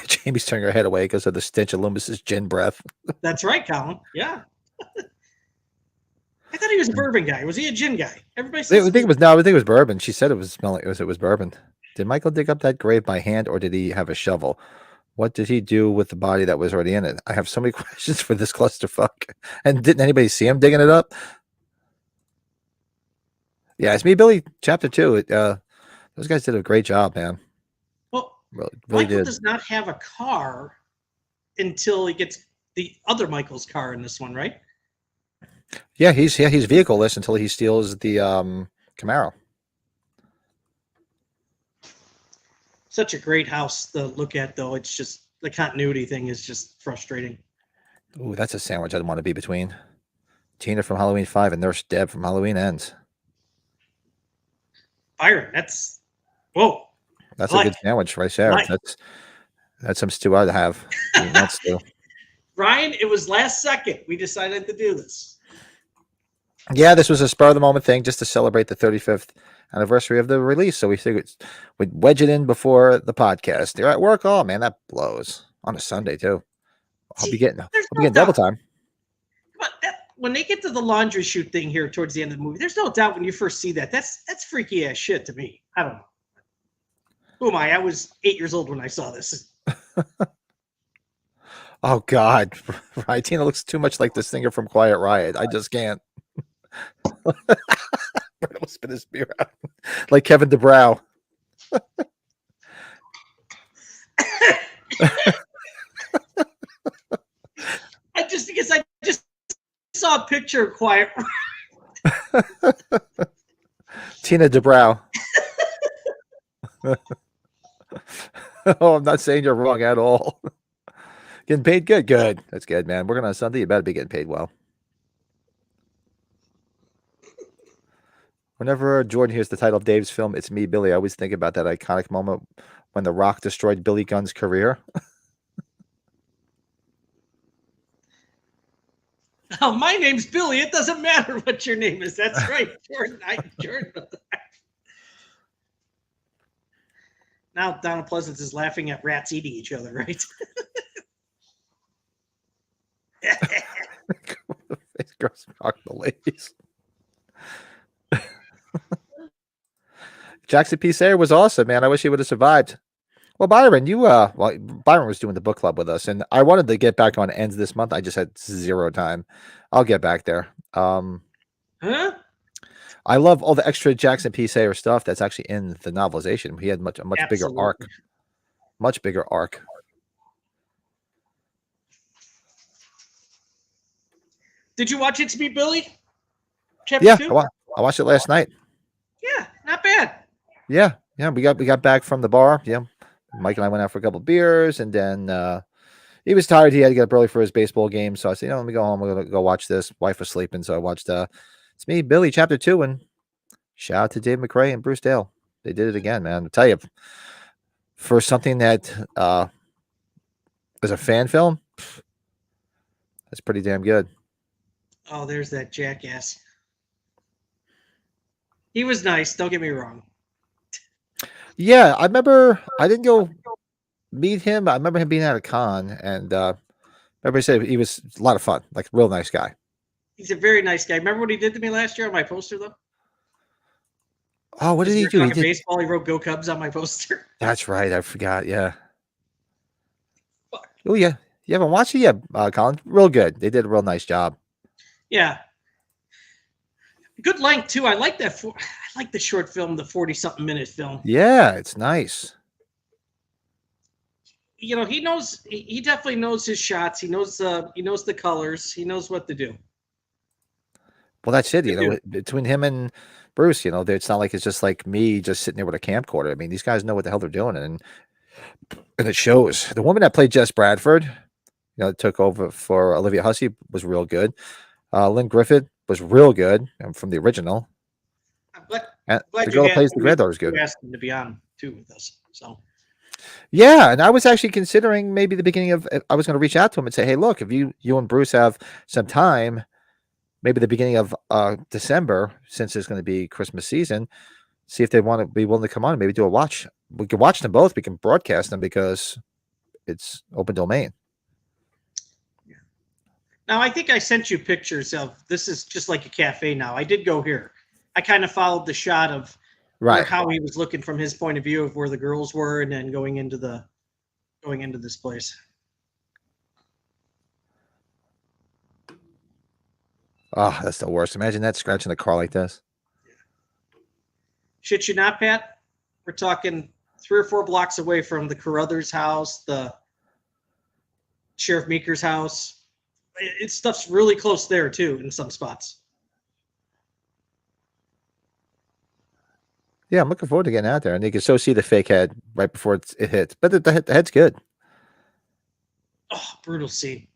A: Jamie's turning her head away because of the stench of Loomis's gin breath.
B: That's right, Colin. Yeah. I thought he was a bourbon guy. Was he a gin guy? Everybody says
A: I think it was bourbon. She said it was smelling. It was bourbon. Did Michael dig up that grave by hand, or did he have a shovel? What did he do with the body that was already in it? I have so many questions for this clusterfuck. And didn't anybody see him digging it up? Yeah, it's Me Billy, Chapter 2. Those guys did a great job, man.
B: Well,
A: really
B: Michael does not have a car until he gets the other Michael's car in this one, right?
A: Yeah, he's vehicleless until he steals the Camaro.
B: Such a great house to look at, though. It's just the continuity thing is just frustrating.
A: Ooh, that's a sandwich I'd want to be between. Tina from Halloween 5 and Nurse Deb from Halloween Ends.
B: Byron, that's whoa.
A: That's a good sandwich right there. That's some stew I'd have. That stew.
B: Ryan, it was last second we decided to do this.
A: Yeah, this was a spur of the moment thing just to celebrate the 35th anniversary of the release. So we figured we'd wedge it in before the podcast. You're at work. Oh man, that blows on a Sunday too. I'll be
B: See,
A: getting
B: there's
A: double
B: doubt.
A: time.
B: But when they get to the laundry chute thing here towards the end of the movie, there's no doubt when you first see that. That's freaky ass shit to me. I don't know. Who am I? I was 8 years old when I saw this.
A: Oh God, right? Tina looks too much like the singer from Quiet Riot. I just can't. Brett will spit his beer out like Kevin DeBrow.
B: I just saw a picture of Quiet.
A: Tina DeBrow. Oh, I'm not saying you're wrong at all. Getting paid good, good. That's good, man. Working on Sunday, you better be getting paid well. Whenever Jordan hears the title of Dave's film, It's Me, Billy, I always think about that iconic moment when The Rock destroyed Billy Gunn's career.
B: Oh, my name's Billy. It doesn't matter what your name is. That's right, Jordan. Jordan. Now Donna Pleasance is laughing at rats eating each other, right?
A: Gross rock the ladies. Jackson P. Sayer was awesome, man. I wish he would have survived. Well, Byron, Byron was doing the book club with us, and I wanted to get back on ends this month. I just had zero time. I'll get back there.
B: Huh?
A: I love all the extra Jackson P. Sayer stuff that's actually in the novelization. He had a much bigger
B: Absolutely.
A: arc. Much bigger arc.
B: Did you watch It's Me, Billy? Chapter
A: Yeah,
B: 2?
A: I watched it last night.
B: Yeah, not bad.
A: Yeah, we got back from the bar. Yeah, Mike and I went out for a couple of beers, and then he was tired. He had to get up early for his baseball game, so I said, let me go home. We're gonna go watch this. Wife was sleeping, so I watched It's Me, Billy, Chapter 2, and shout out to Dave McRae and Bruce Dale. They did it again, man. I tell you, for something that is a fan film, that's pretty damn good.
B: Oh, there's that jackass. He was nice. Don't get me wrong.
A: Yeah, I remember. I didn't go meet him. I remember him being at a con, and everybody said he was a lot of fun, like a real nice guy.
B: He's a very nice guy. Remember what he did to me last year on my poster, though?
A: Oh, what did he do? He did
B: baseball. He wrote "Go Cubs" on my poster.
A: That's right. I forgot. Yeah.
B: Fuck.
A: Oh yeah. You haven't watched it yet, Colin? Real good. They did a real nice job.
B: Yeah. Good length too. I like that. I like the short film, the 40-something minute film.
A: Yeah, it's nice.
B: He knows. He definitely knows his shots. He knows the colors. He knows what to do.
A: Well, that's it. Between him and Bruce, it's not like it's just like me just sitting there with a camcorder. I mean, these guys know what the hell they're doing, and it shows. The woman that played Jess Bradford, took over for Olivia Hussey, was real good. Lynn Griffith was real good from the original.
B: I'm glad
A: the girl that plays the granddaughter is good.
B: You asked him to be on too with us. So.
A: Yeah, and I was actually considering maybe the beginning of. I was going to reach out to him and say, "Hey, look, if you and Bruce have some time, maybe the beginning of December, since it's going to be Christmas season, see if they want to be willing to come on and maybe do a watch. We can watch them both. We can broadcast them because it's open domain."
B: Yeah. Now, I think I sent you pictures of this. Is just like a cafe now. I did go here. I kind of followed the shot of how he was looking from his point of view of where the girls were, and then going into this place.
A: Oh, that's the worst. Imagine that scratching a car like this.
B: Shit you not, Pat? We're talking 3 or 4 blocks away from the Carruthers house, the Sheriff Meeker's house. It's stuff's really close there too in some spots.
A: Yeah, I'm looking forward to getting out there, and you can so see the fake head right before it hits. But the head's good.
B: Oh, brutal scene.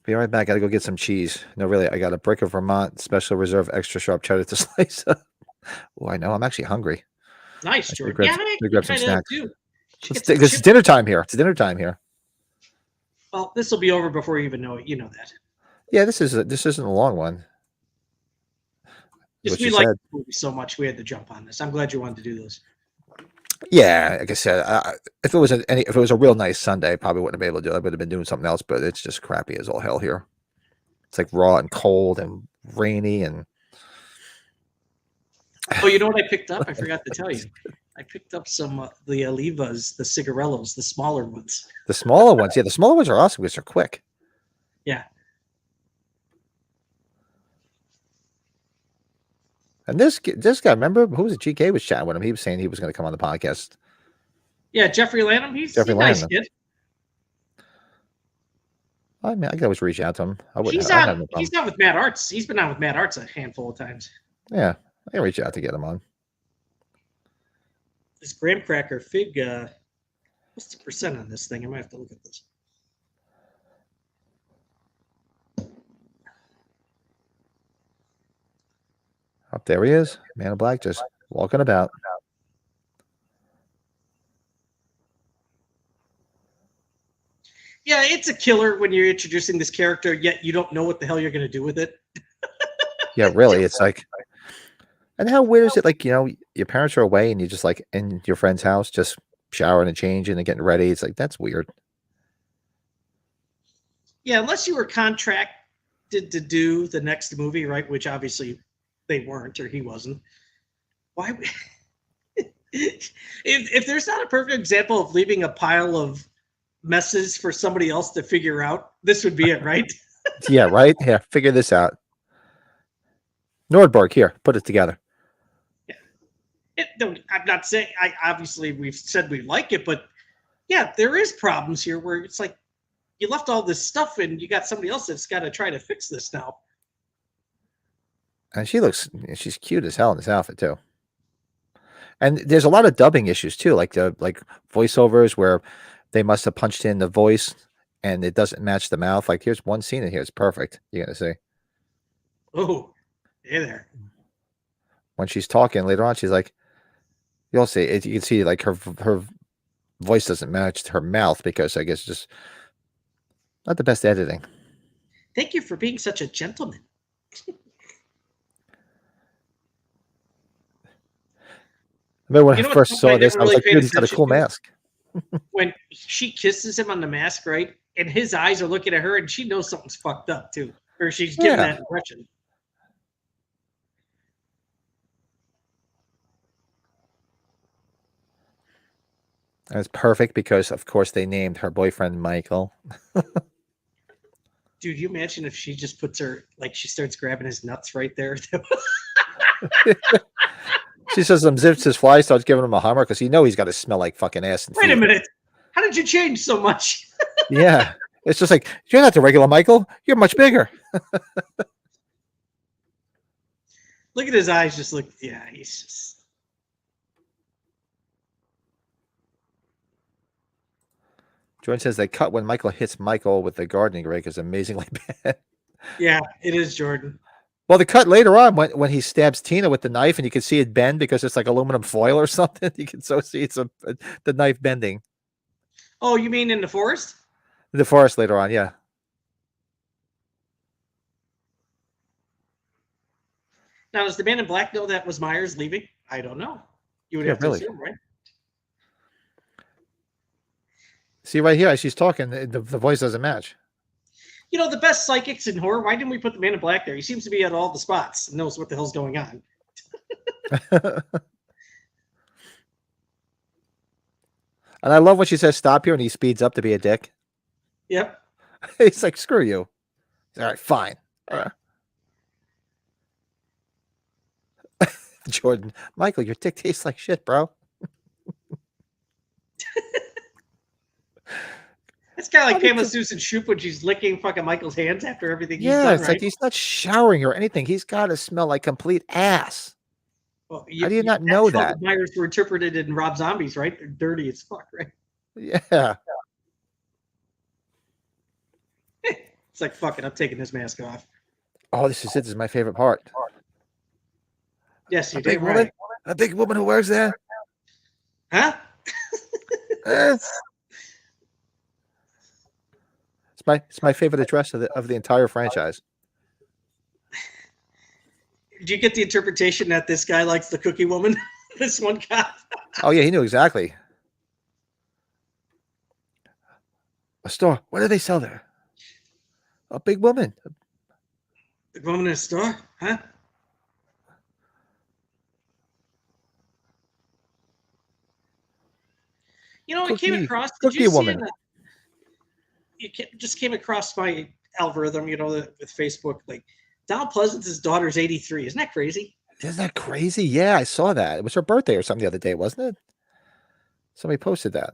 A: Be right back. Got to go get some cheese. No, really, I got a brick of Vermont Special Reserve extra sharp cheddar to slice up. Oh, I know. I'm actually hungry.
B: Nice, George.
A: Grab some snacks.
B: It's
A: dinner time here. It's dinner time here.
B: Well, this will be over before you even know it. You know that.
A: Yeah, this isn't a long one.
B: Just
A: what
B: we
A: she
B: like
A: said.
B: the movie so much, we had to jump on this. I'm glad you wanted to do this.
A: Yeah, like I said, if it was if it was a real nice Sunday, I probably wouldn't have been able to do it. I would have been doing something else, but it's just crappy as all hell here. It's like raw and cold and rainy and.
B: Oh, you know what I picked up? I forgot to tell you. I picked up some the Olivas, the cigarellos, the smaller ones.
A: The smaller ones, yeah, the smaller ones are awesome because they're quick.
B: Yeah.
A: And this guy, remember who was it? GK was chatting with him. He was saying he was going to come on the podcast.
B: Yeah, Jeffrey Lanham. He's
A: Jeffrey
B: a nice
A: Lanham.
B: kid.
A: I mean, I could always reach out to him. I wouldn't.
B: He's
A: I have
B: on.
A: no problem.
B: He's not with Mad Arts. He's been on with Mad Arts a handful of times.
A: Yeah, I can reach out to get him on.
B: This graham cracker fig. What's the percent on this thing? I might have to look at this.
A: Up there he is, Man in Black, just walking about.
B: Yeah, it's a killer when you're introducing this character, yet you don't know what the hell you're going to do with it.
A: Yeah, really, it's like. And how weird is it? Like, you know, your parents are away and you're just like in your friend's house, just showering and changing and getting ready. It's like, that's weird.
B: Yeah, unless you were contracted to do the next movie, right? Which obviously they weren't, or he wasn't. Why? if there's not a perfect example of leaving a pile of messes for somebody else to figure out, this would be it, right?
A: Yeah, right? Yeah, figure this out. Nordberg, here, put it together.
B: I'm not saying, obviously we've said we like it, but yeah, there is problems here where it's like you left all this stuff and you got somebody else that's got to try to fix this now.
A: And she's cute as hell in this outfit too. And there's a lot of dubbing issues too, like voiceovers where they must have punched in the voice and it doesn't match the mouth. Like here's one scene in here, it's perfect. You're gonna see.
B: Oh, hey there.
A: When she's talking later on, she's like, you'll see it. You can see like her voice doesn't match her mouth because I guess just not the best editing.
B: Thank you for being such a gentleman.
A: I remember when I first saw this, I was like, dude, he's got a cool mask.
B: When she kisses him on the mask, right? And his eyes are looking at her and she knows something's fucked up too. Or she's giving that impression.
A: And it's perfect because, of course, they named her boyfriend Michael.
B: Dude, you imagine if she just puts her, like she starts grabbing his nuts right there.
A: She says zips his fly, starts giving him a Hummer because he's got to smell like fucking ass. And
B: Wait a minute. How did you change so much?
A: Yeah. It's just like, you're not the regular Michael. You're much bigger.
B: Look at his eyes. Just look. Yeah, he's just.
A: Jordan says they cut when Michael hits Michael with the gardening rake is amazingly bad.
B: Yeah, it is, Jordan.
A: Well, the cut later on when he stabs Tina with the knife and you can see it bend because it's like aluminum foil or something. You can so see the knife bending.
B: Oh, you mean in the forest?
A: In the forest later on, yeah.
B: Now, does the man in black know that was Myers leaving? I don't know. You would have to assume, right?
A: See right here, as she's talking, the voice doesn't match.
B: You know, the best psychics in horror, why didn't we put the man in black there? He seems to be at all the spots and knows what the hell's going on.
A: And I love when she says stop here and he speeds up to be a dick.
B: Yep.
A: He's like, screw you. All right, fine. Jordan, Michael, your dick tastes like shit, bro.
B: It's kind of like Pamela Susan Shoop when she's licking fucking Michael's hands after everything he's done,
A: it's
B: right?
A: like he's not showering or anything. He's got to smell like complete ass.
B: Well,
A: how do you not know that?
B: The Myers were interpreted in Rob Zombies, right? They're dirty as fuck, right?
A: Yeah.
B: It's like, fuck it, I'm taking this mask off.
A: Oh, this is it. This is my favorite part.
B: Yes, you did right.
A: A big woman who wears that.
B: Huh?
A: It's my favorite address of the entire franchise.
B: you get the interpretation that this guy likes the cookie woman? This one cop.
A: Oh yeah, he knew exactly. A store. What do they sell there? A big woman.
B: The woman in the store, huh? You know, I came across. Did
A: Cookie
B: you see
A: woman.
B: just came across my algorithm, with Facebook. Like, Donald Pleasance's daughter's 83. Isn't that crazy?
A: Isn't that crazy? Yeah, I saw that. It was her birthday or something the other day, wasn't it? Somebody posted that.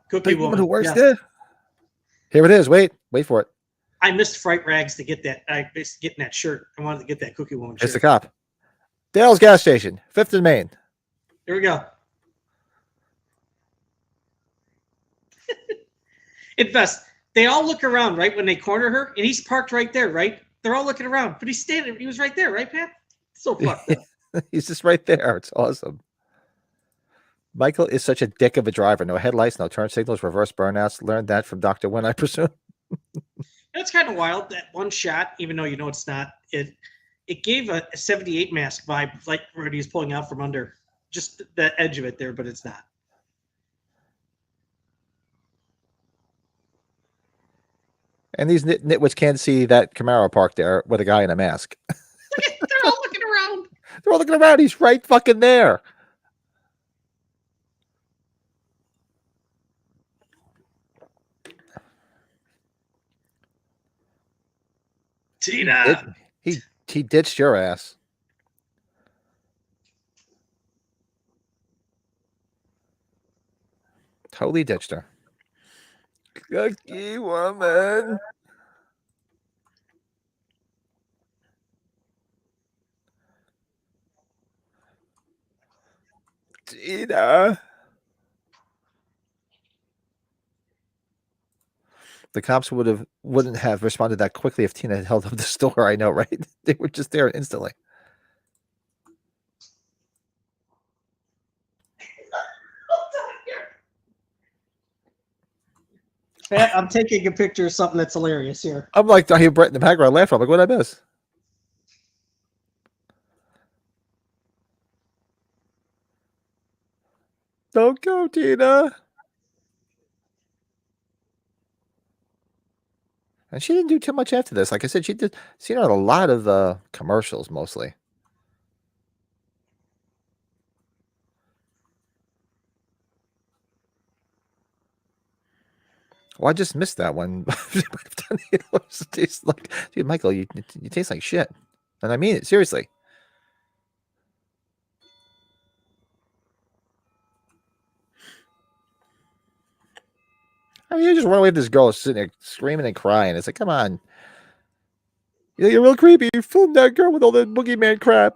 B: Cookie
A: Big woman who works
B: yes.
A: there. Here it is. Wait for it.
B: I missed Fright Rags to get that. I missed getting that shirt. I wanted to get that cookie woman shirt.
A: It's the cop. Dale's gas station, 5th and Main.
B: Here we go. Invest. They all look around, right, when they corner her, and he's parked right there, right? They're all looking around, but he's standing. He was right there, right, Pat? So fucked up.
A: He's just right there. It's awesome. Michael is such a dick of a driver. No headlights, no turn signals, reverse burnouts. Learned that from Dr. Wynn, I presume.
B: That's kind of wild. That one shot, even though it's not, it gave a 78 mask vibe, like where he's pulling out from under just the edge of it there, but it's not.
A: And these nitwits can't see that Camaro parked there with a guy in a mask.
B: They're all looking around.
A: They're all looking around. He's right fucking there.
B: Tina.
A: He ditched your ass. Totally ditched her. Cookie woman. Tina. The cops wouldn't have responded that quickly if Tina had held up the store. I know, right? They were just there instantly.
B: Pat, I'm taking a picture of something that's hilarious here.
A: I'm like, I hear Brett in the background laughing. I'm like, what did I miss? Don't go, Tina. And she didn't do too much after this. Like I said, she did. Seen her on a lot of commercials, mostly. Well, I just missed that one. It tastes like, dude, Michael, you taste like shit, and I mean it seriously. I mean, you just run away with this girl sitting there screaming and crying. It's like, come on. You're real creepy. You filmed that girl with all the boogeyman crap.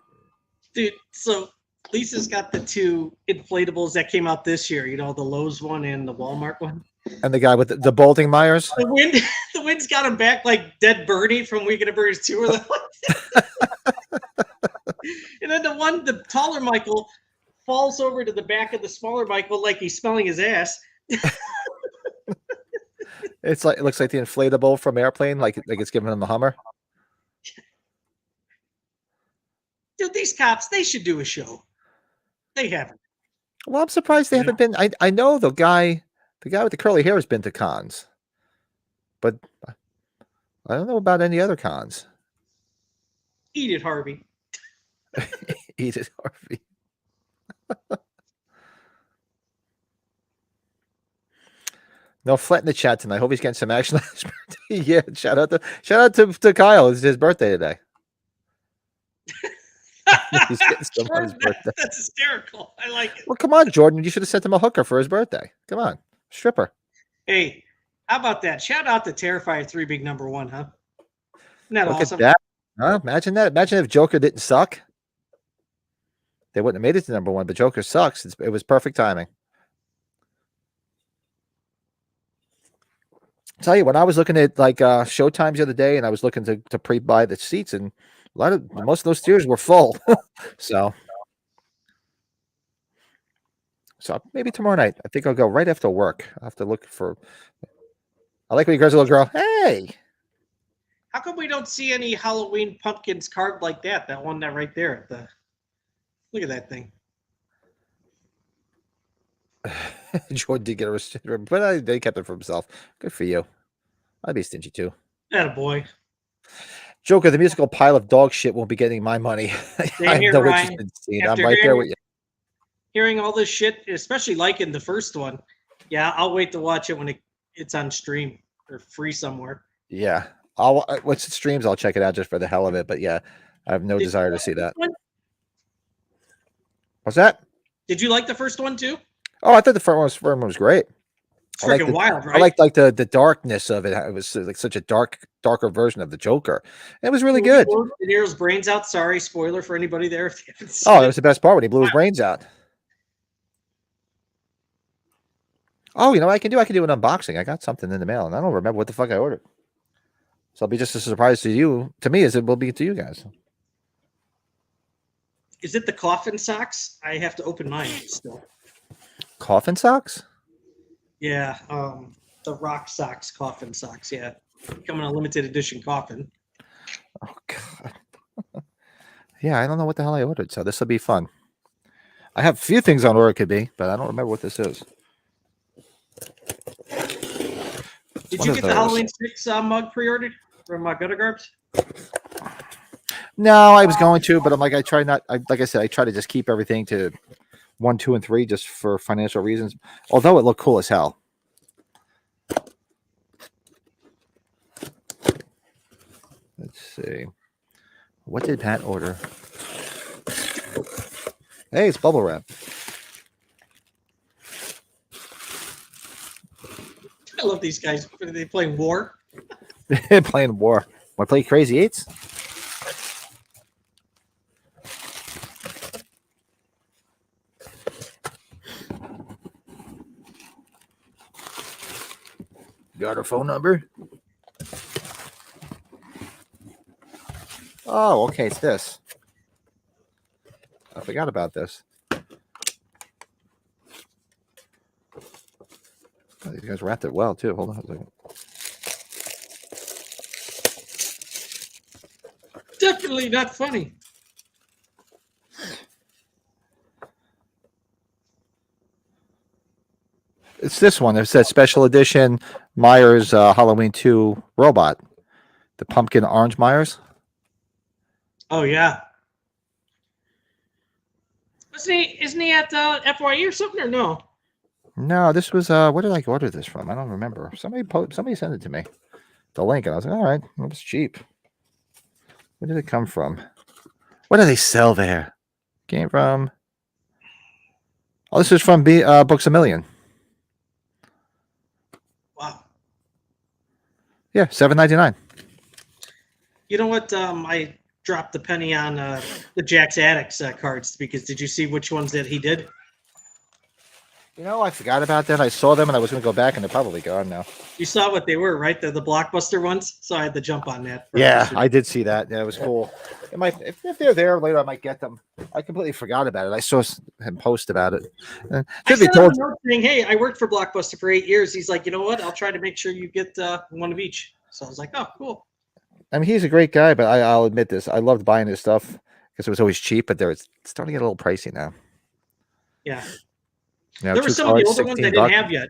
B: Dude, so Lisa's got the two inflatables that came out this year, the Lowe's one and the Walmart one.
A: And the guy with the bolting Myers.
B: The wind's got him back like dead Bernie from Weekend at Bernie's 2. And then the taller Michael falls over to the back of the smaller Michael like he's smelling his ass.
A: It looks like the inflatable from Airplane, like it's giving him the Hummer.
B: Dude, these cops, they should do a show. They haven't.
A: Well, I'm surprised they haven't been. I know the guy with the curly hair has been to cons, but I don't know about any other cons.
B: Eat it, Harvey.
A: Eat it, Harvey. No Flat in the chat tonight. I hope he's getting some action on his birthday. Yeah, shout out to Kyle. It's his birthday today. He's getting some on his birthday.
B: That's hysterical. I like it.
A: Well, come on, Jordan. You should have sent him a hooker for his birthday. Come on, stripper.
B: Hey, how about that? Shout out to Terrifier 3 Big Number 1, huh? Isn't that
A: Look
B: awesome?
A: at that. Huh? Imagine that. Imagine if Joker didn't suck. They wouldn't have made it to number 1, but Joker sucks. It was perfect timing. Tell you, when I was looking at like showtimes the other day, and I was looking to pre-buy the seats, and most of those theaters were full. so maybe tomorrow night. I think I'll go right after work. I have to look for. I like when he goes, little girl. Hey,
B: How come we don't see any Halloween pumpkins carved like that? That one that right there at the. Look at that thing.
A: Jordan did get arrested, but they kept it for himself. Good for you. I'd be stingy too.
B: Attaboy.
A: Joker, the musical pile of dog shit won't be getting my money. I
B: Same
A: have
B: here,
A: no
B: Ryan.
A: interest in seeing it. I'm
B: After
A: right there with you.
B: hearing all this shit, especially liking the first one. Yeah, I'll wait to watch it when it's on stream or free somewhere.
A: Yeah. Once it streams, I'll check it out just for the hell of it. But yeah, I have no desire to see that. What's that?
B: Did you like the first one too?
A: Oh, I thought the first one was great.
B: It's freaking wild, right?
A: I liked the darkness of it. It was like such a darker version of the Joker. It was really good.
B: Blew De Niro's brains out. Sorry, spoiler for anybody there. If you haven't seen
A: Oh, that was the best part when he blew his brains out. Oh, you know what I can do? I can do an unboxing. I got something in the mail, and I don't remember what the fuck I ordered. So I'll be just as surprised to me, as it will be to you guys.
B: Is it the coffin socks? I have to open mine still.
A: Coffin socks?
B: Yeah, the rock socks, coffin socks. Yeah, coming in a limited edition coffin.
A: Oh god. Yeah, I don't know what the hell I ordered, so this will be fun. I have a few things on order it could be, but I don't remember what this is.
B: Did you get the Halloween 6 mug pre-ordered from Gutter Garbs?
A: No, I was going to, but I'm like, like I said, I try to just keep everything to 1, 2, and 3 just for financial reasons. Although it looked cool as hell. Let's see. What did Pat order? Hey, it's bubble wrap.
B: I love these guys. Are they playing War?
A: Playing War. Want to play Crazy Eights? Got her phone number? Oh, okay, it's this. I forgot about this. Oh, these guys wrapped it well, too. Hold on a second.
B: Definitely not funny.
A: It's this one. It says special edition Myers Halloween 2 robot. The pumpkin orange Myers.
B: Oh, yeah. Isn't he at FYE or something, or no?
A: No, this was where did I order this from? I don't remember. Somebody sent it to me. The link, and I was like, all right, well, it's cheap. Where did it come from? What do they sell there? Came from. Oh, this is from Books A Million.
B: Wow.
A: Yeah, $7.99.
B: You know what? I dropped the penny on the Jack's Addicts cards because did you see which ones that he did?
A: You know, I forgot about that. I saw them and I was going to go back, and they're probably gone now.
B: You saw what they were, right? They're the blockbuster ones. So I had to jump on that.
A: Yeah, I did see that. Yeah, it was cool. If they're there later, I might get them. I completely forgot about it. I saw him post about it.
B: I sent him a note saying, hey, I worked for Blockbuster for 8 years. He's like, you know what? I'll try to make sure you get one of each. So I was like, oh, cool.
A: I mean, he's a great guy, but I'll admit this. I loved buying his stuff because it was always cheap, but it's starting to get a little pricey now.
B: Yeah.
A: You know,
B: there were some of the older ones I didn't
A: $16.
B: have yet.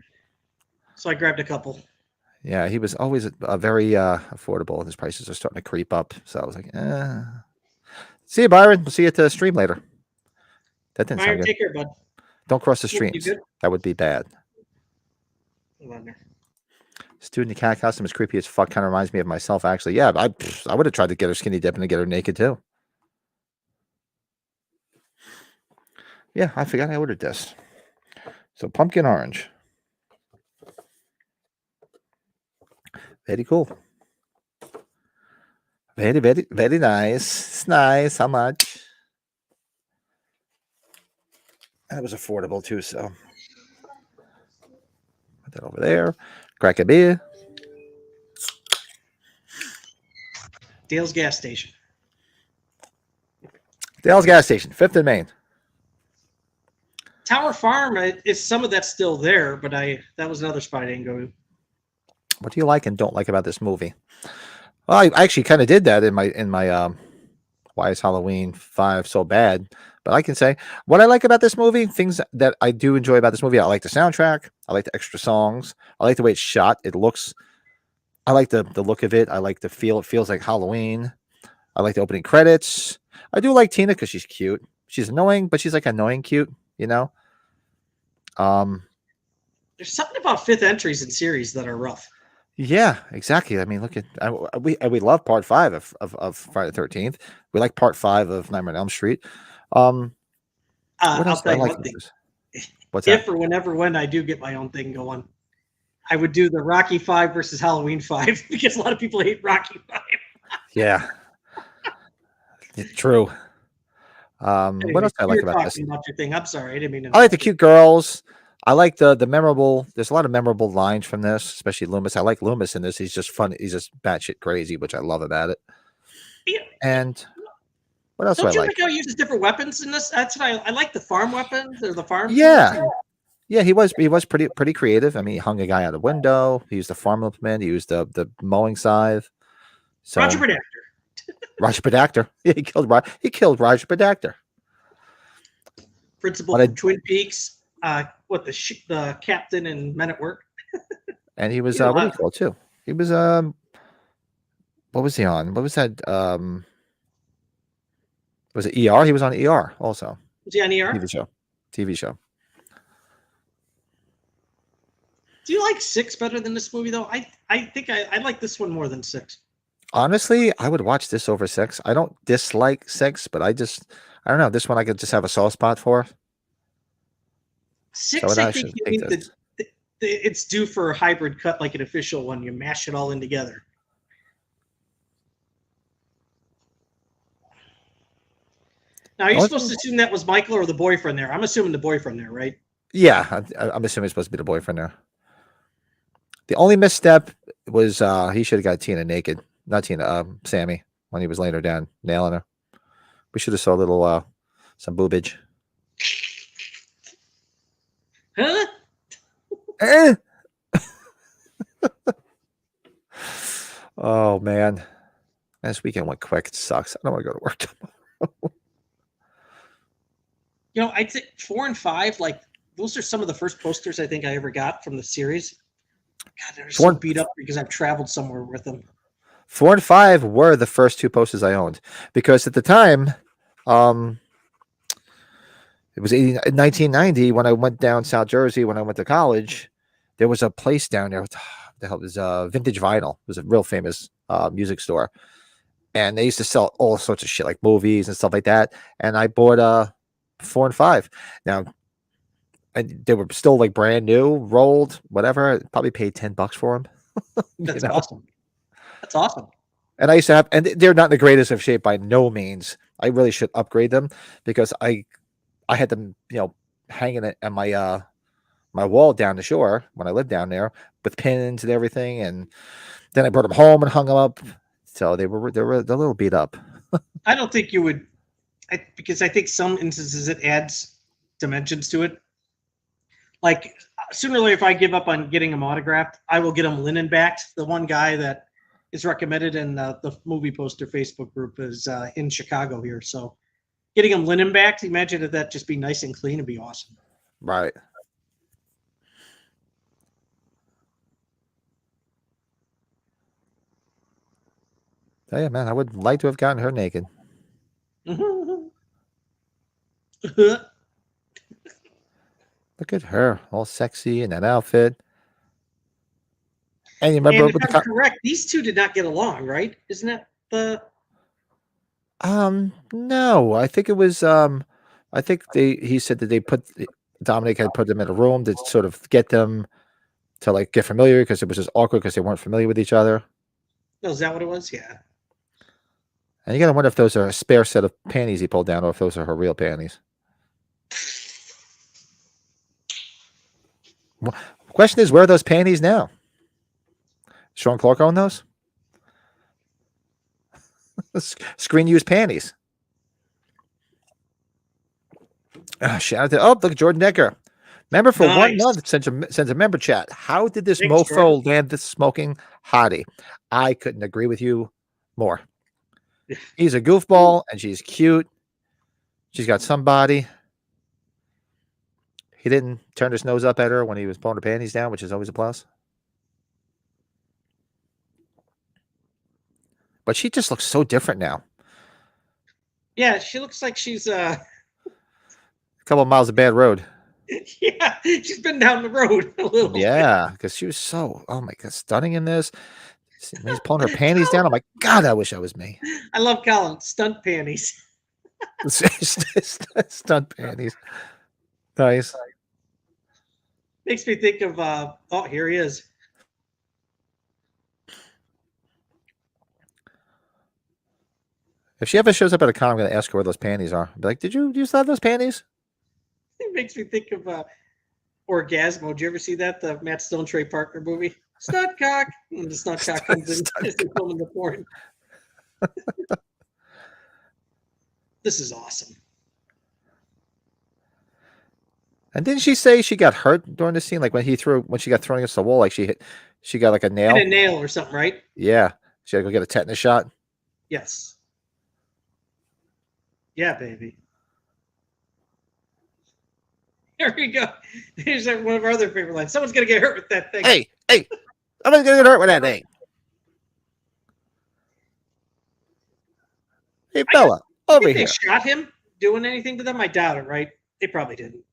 B: So I grabbed a couple.
A: Yeah, he was always a very affordable, and his prices are starting to creep up. So I was like, see you, Byron. We'll see you at the stream later. That didn't sound good.
B: Take care, bud.
A: Don't cross the streams. That would be bad. Student in the cat costume is creepy as fuck. Kind of reminds me of myself, actually. Yeah, I would have tried to get her skinny dipping and get her naked too. Yeah, I forgot I ordered this. So pumpkin orange. Very cool. Very, very, very nice. It's nice. How much? That was affordable too, so put that over there. Crack a beer.
B: Dale's gas station.
A: Dale's gas station, 5th and Main.
B: Tower Farm, is some of that's still there, but that was another spot I didn't go to.
A: What do you like and don't like about this movie? Well, I actually kind of did that in my Why is Halloween 5 so bad? But I can say what I like about this movie, things that I do enjoy about this movie. I like the soundtrack. I like the extra songs. I like the way it's shot. It looks. I like the look of it. I like the feel. It feels like Halloween. I like the opening credits. I do like Tina because she's cute. She's annoying, but she's like annoying cute. You know. Um.
B: There's something about fifth entries in series that are rough.
A: Yeah, exactly. I mean, look at we love part 5 of Friday the 13th. We like part 5 of Nightmare on Elm Street. What
B: I'll
A: else do I
B: tell you
A: like
B: one
A: about
B: thing.
A: this? What's that?
B: If or whenever when I do get my own thing going, I would do the Rocky 5 versus Halloween 5 because a lot of people hate Rocky 5.
A: Yeah, true. What
B: Anyway,
A: else do I
B: you
A: like
B: were
A: about this?
B: talking about your thing. I'm sorry, I didn't mean to
A: I like the
B: interrupt you.
A: cute girls. I like the memorable. There's a lot of memorable lines from this, especially Loomis. I like Loomis in this. He's just fun. He's just batshit crazy, which I love about it.
B: Yeah.
A: And what else do I
B: Don't you
A: like?
B: like how he uses different weapons in this? That's what I like the farm weapons or the farm
A: Yeah,
B: tools.
A: yeah. He was pretty creative. I mean, he hung a guy out a window. He used the farm implement. He used the mowing scythe. So
B: Roger Predactor.
A: Roger Predactor. Yeah, he killed Roger Predactor.
B: Principal
A: But
B: from Twin Peaks. The captain in Men at Work.
A: and he was
B: He did a
A: what do
B: lot.
A: you call it too? He was what was he on? What was that? Was it ER? He was on ER also.
B: Was he on ER?
A: TV show.
B: Do you like 6 better than this movie though? I think I like this one more than 6.
A: Honestly, I would watch this over 6. I don't dislike 6, but I don't know. This one I could just have a soft spot for.
B: 6,
A: So
B: I
A: I
B: think
A: should
B: you
A: take
B: need
A: this.
B: it's due for a hybrid cut like an official one. You mash it all in together. Now, are you supposed to assume that was Michael or the boyfriend there? I'm assuming the boyfriend there, right?
A: Yeah, I'm assuming it's supposed to be the boyfriend there. The only misstep was he should have got Tina naked, not Tina, Sammy, when he was laying her down, nailing her. We should have saw a little some boobage.
B: Huh?
A: Eh. Oh man, this weekend went quick. It sucks. I don't want to go to work tomorrow.
B: You know, I'd say 4 and 5, like those are some of the first posters I think I ever got from the series. God, they're so beat up because I've traveled somewhere with them.
A: 4 and 5 were the first 2 posters I owned because at the time, it was 1990 when I went down South Jersey when I went to college. There was a place down there. What the hell was Vintage Vinyl? It was a real famous music store, and they used to sell all sorts of shit like movies and stuff like that. And I bought 4 and 5. Now, and they were still like brand new, rolled, whatever. I probably paid $10 for them.
B: That's awesome. That's awesome.
A: And I used to have, and they're not in the greatest of shape by no means. I really should upgrade them because I had them, hanging it on my my wall down the shore when I lived down there with pins and everything. And then I brought them home and hung them up. So they were a little beat up.
B: I don't think you would, because I think some instances it adds dimensions to it. Like sooner or later, if I give up on getting them autographed, I will get them linen backed. The one guy that is recommended in the movie poster Facebook group is in Chicago here. So getting them linen backed, imagine if that just be nice and clean and be awesome.
A: Right. Oh, yeah, man, I would like to have gotten her naked. Look at her, all sexy in that outfit. And you remember
B: and if I'm correct, these two did not get along, right? Isn't that the?
A: No, I think it was I think he said that Dominic had put them in a room to sort of get them to like get familiar because it was just awkward because they weren't familiar with each other.
B: No, is that what it was? Yeah.
A: And you gotta wonder if those are a spare set of panties he pulled down or if those are her real panties. Question is, where are those panties now? Sean Clark own those? Screen used panties. Shout out to look at Jordan Decker. Member for 1 month sends a member chat. How did this mofo land this smoking hottie? I couldn't agree with you More. He's a goofball, and she's cute. She's got some body. He didn't turn his nose up at her when he was pulling her panties down, which is always a plus. But she just looks so different now.
B: Yeah, she looks like she's
A: A couple of miles of bad road.
B: yeah, she's been down the road a little bit.
A: Yeah, because she was so, oh my God, stunning in this. When he's pulling her panties down, I'm like, God, I wish I was me.
B: I love Colin. Stunt panties.
A: Stunt panties. Nice.
B: Makes me think of oh, here he is.
A: If she ever shows up at a con, I'm going to ask her where those panties are. I'll be like, do you still have those panties?
B: It makes me think of Orgasmo. Did you ever see that? The Matt Stone Trey Parker movie? Stunt cock. And the stunt cock comes in as they're filming the porn. This is awesome.
A: And didn't she say she got hurt during the scene? Like when she got thrown against the wall, like she got like a nail?
B: And a nail or something, right?
A: Yeah. She had to go get a tetanus shot.
B: Yes. Yeah, baby. Here we go. Here's one of our other favorite lines. Someone's going to get hurt with that thing.
A: Hey, somebody's going to get hurt with that thing. Hey, Bella, over
B: They
A: here.
B: shot him doing anything to them? I doubt it, right? They probably didn't.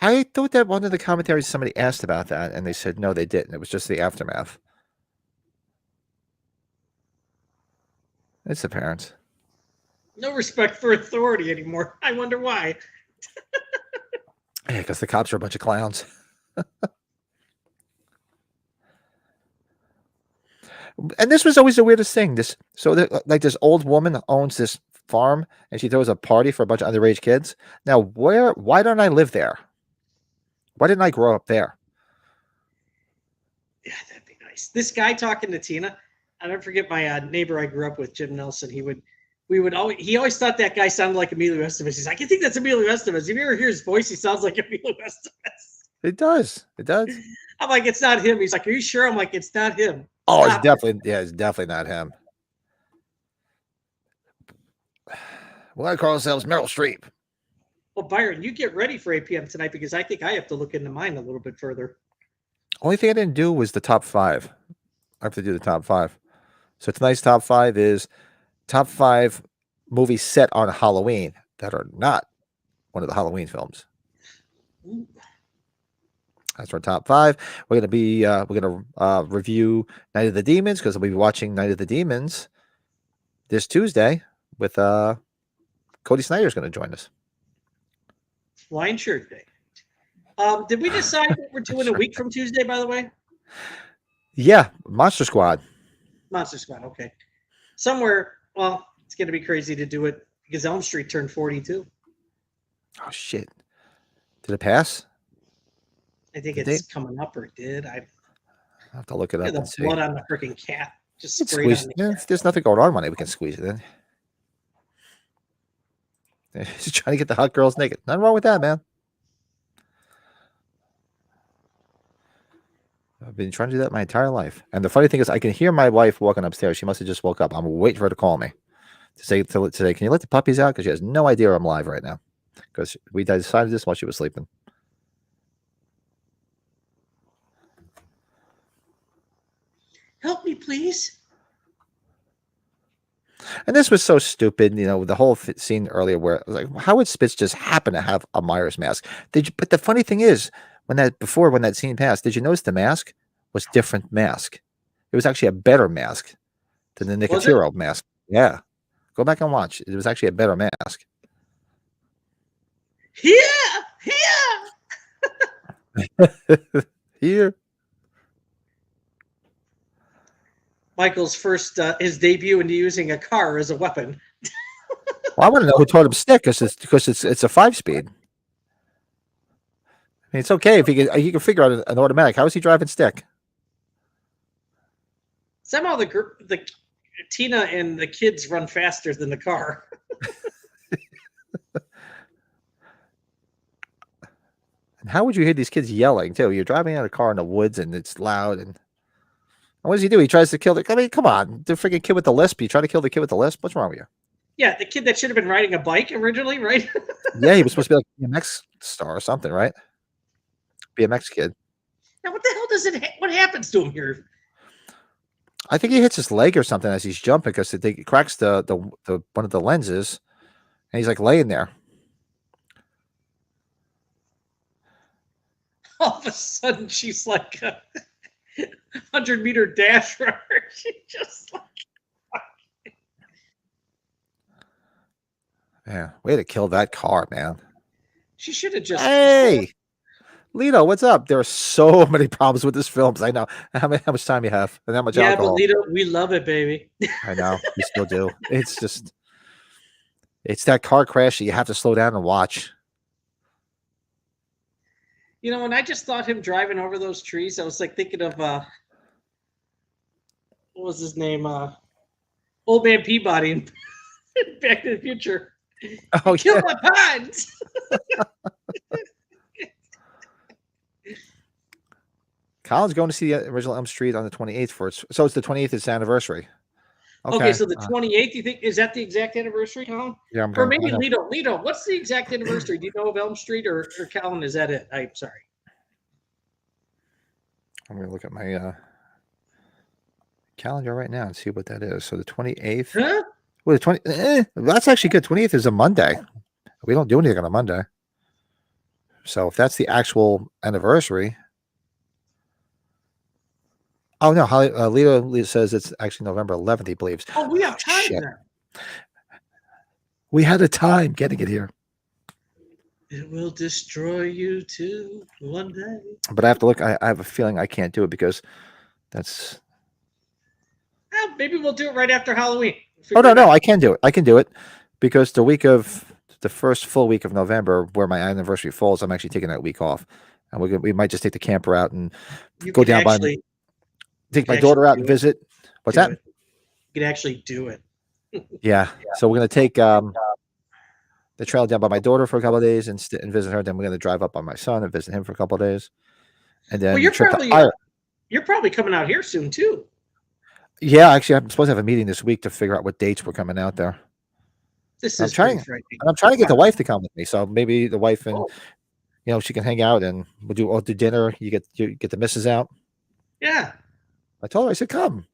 A: I thought that one of the commentaries somebody asked about that, and they said no, they didn't. It was just the aftermath. It's the parents.
B: No respect for authority anymore. I wonder why.
A: Yeah, because the cops are a bunch of clowns. And this was always the weirdest thing. This old woman owns this farm, and she throws a party for a bunch of underage kids. Now, why don't I live there? Why didn't I grow up there?
B: Yeah, that'd be nice. This guy talking to Tina, I'll never forget my neighbor I grew up with, Jim Nelson. He always thought that guy sounded like Emilio Estevez. He's like, I think that's Emilio Estevez. If you ever hear his voice, he sounds like Emilio Estevez.
A: It does.
B: I'm like, it's not him. He's like, are you sure? I'm like, it's not him.
A: Oh, it's definitely not him. We're going to call ourselves Meryl Streep.
B: Well, Byron, you get ready for 8 p.m. tonight because I think I have to look into mine a little bit further.
A: Only thing I didn't do was the top 5. I have to do the top 5. So tonight's top 5 is top 5 movies set on Halloween that are not one of the Halloween films.
B: Ooh.
A: That's our top 5. We're gonna review Night of the Demons because we'll be watching Night of the Demons this Tuesday with Cody Snyder's going to join us.
B: Flying shirt day. Did we decide what we're doing a week from Tuesday, by the way?
A: Yeah, Monster Squad.
B: Monster Squad, okay. Somewhere, well, it's going to be crazy to do it because Elm Street turned 42.
A: Oh, shit. Did it pass?
B: I think it's coming up, or it did. I
A: have to look it up
B: the
A: and see.
B: blood on the freaking cat. Just sprayed on the cat.
A: There's nothing going on Monday. We can squeeze it in. He's trying to get the hot girls naked. Nothing wrong with that, man. I've been trying to do that my entire life. And the funny thing is, I can hear my wife walking upstairs. She must have just woke up. I'm waiting for her to call me to say, can you let the puppies out? Because she has no idea I'm live right now. Because we decided this while she was sleeping.
B: Help me, please.
A: And this was so stupid, the whole scene earlier where it was like, how would Spitz just happen to have a Myers mask? But the funny thing is, when that scene passed, did you notice the mask was different mask? It was actually a better mask than the Nicotero mask. Yeah. Go back and watch. It was actually a better mask. Here.
B: Michael's first, his debut into using a car as a weapon.
A: Well, I want to know who taught him stick because it's a 5-speed. I mean, it's okay if he can figure out an automatic. How is he driving stick?
B: Somehow the Tina and the kids run faster than the car.
A: And how would you hear these kids yelling too? You're driving in a car in the woods and it's loud and what does he do? He tries to kill the. I mean, come on, the freaking kid with the lisp. You try to kill the kid with the lisp. What's wrong with you?
B: Yeah, the kid that should have been riding a bike originally, right?
A: Yeah, he was supposed to be like a BMX star or something, right? BMX kid.
B: Now, what the hell does it? What happens to him here?
A: I think he hits his leg or something as he's jumping because it cracks the one of the lenses, and he's like laying there.
B: All of a sudden, she's like a 100-meter dash runner. She just like.
A: Yeah, way to kill that car, man.
B: She should have just.
A: Hey, Lito, what's up? There are so many problems with this film. I know how much time you have and how much
B: Yeah,
A: alcohol.
B: but Lito, we love it, baby.
A: I know you still do. It's that car crash that you have to slow down and watch.
B: You know, when I just thought him driving over those trees, I was like thinking of what was his name? Old Man Peabody in Back to the Future.
A: Oh,
B: Kill
A: yeah.
B: my pines.
A: Colin's going to see the original Elm Street on the 28th for it. So it's the 28th, it's anniversary.
B: Okay, so the 28th, you think, is that the exact anniversary, Colin?
A: Yeah,
B: or maybe Lito, what's the exact anniversary? Do you know of Elm Street or Colin? Is that it? I'm sorry.
A: I'm going to look at my calendar right now and see what that is. So the 28th.
B: Huh?
A: Well, the that's actually good. 28th is a Monday. We don't do anything on a Monday. So if that's the actual anniversary. Oh, no. Lito says it's actually November 11th, he believes.
B: Oh, we have time then.
A: We had a time getting it here.
B: It will destroy you too one day.
A: But I have to look. I have a feeling I can't do it because that's.
B: Well, maybe we'll do it right after Halloween.
A: Oh, no. I can do it. I can do it because the first full week of November, where my anniversary falls, I'm actually taking that week off. And we might just take the camper out and go down take my daughter out and visit. What's that?
B: You could actually do it.
A: Yeah. So we're going to take the trail down by my daughter for a couple of days and visit her. Then we're going to drive up on my son and visit him for a couple of days. And then
B: you're probably coming out here soon too.
A: Yeah, actually, I'm supposed to have a meeting this week to figure out what dates we're coming out there. I'm trying to get the wife to come with me. So maybe the wife and she can hang out and we'll do dinner. You get the missus out.
B: Yeah.
A: I told her, I said, come.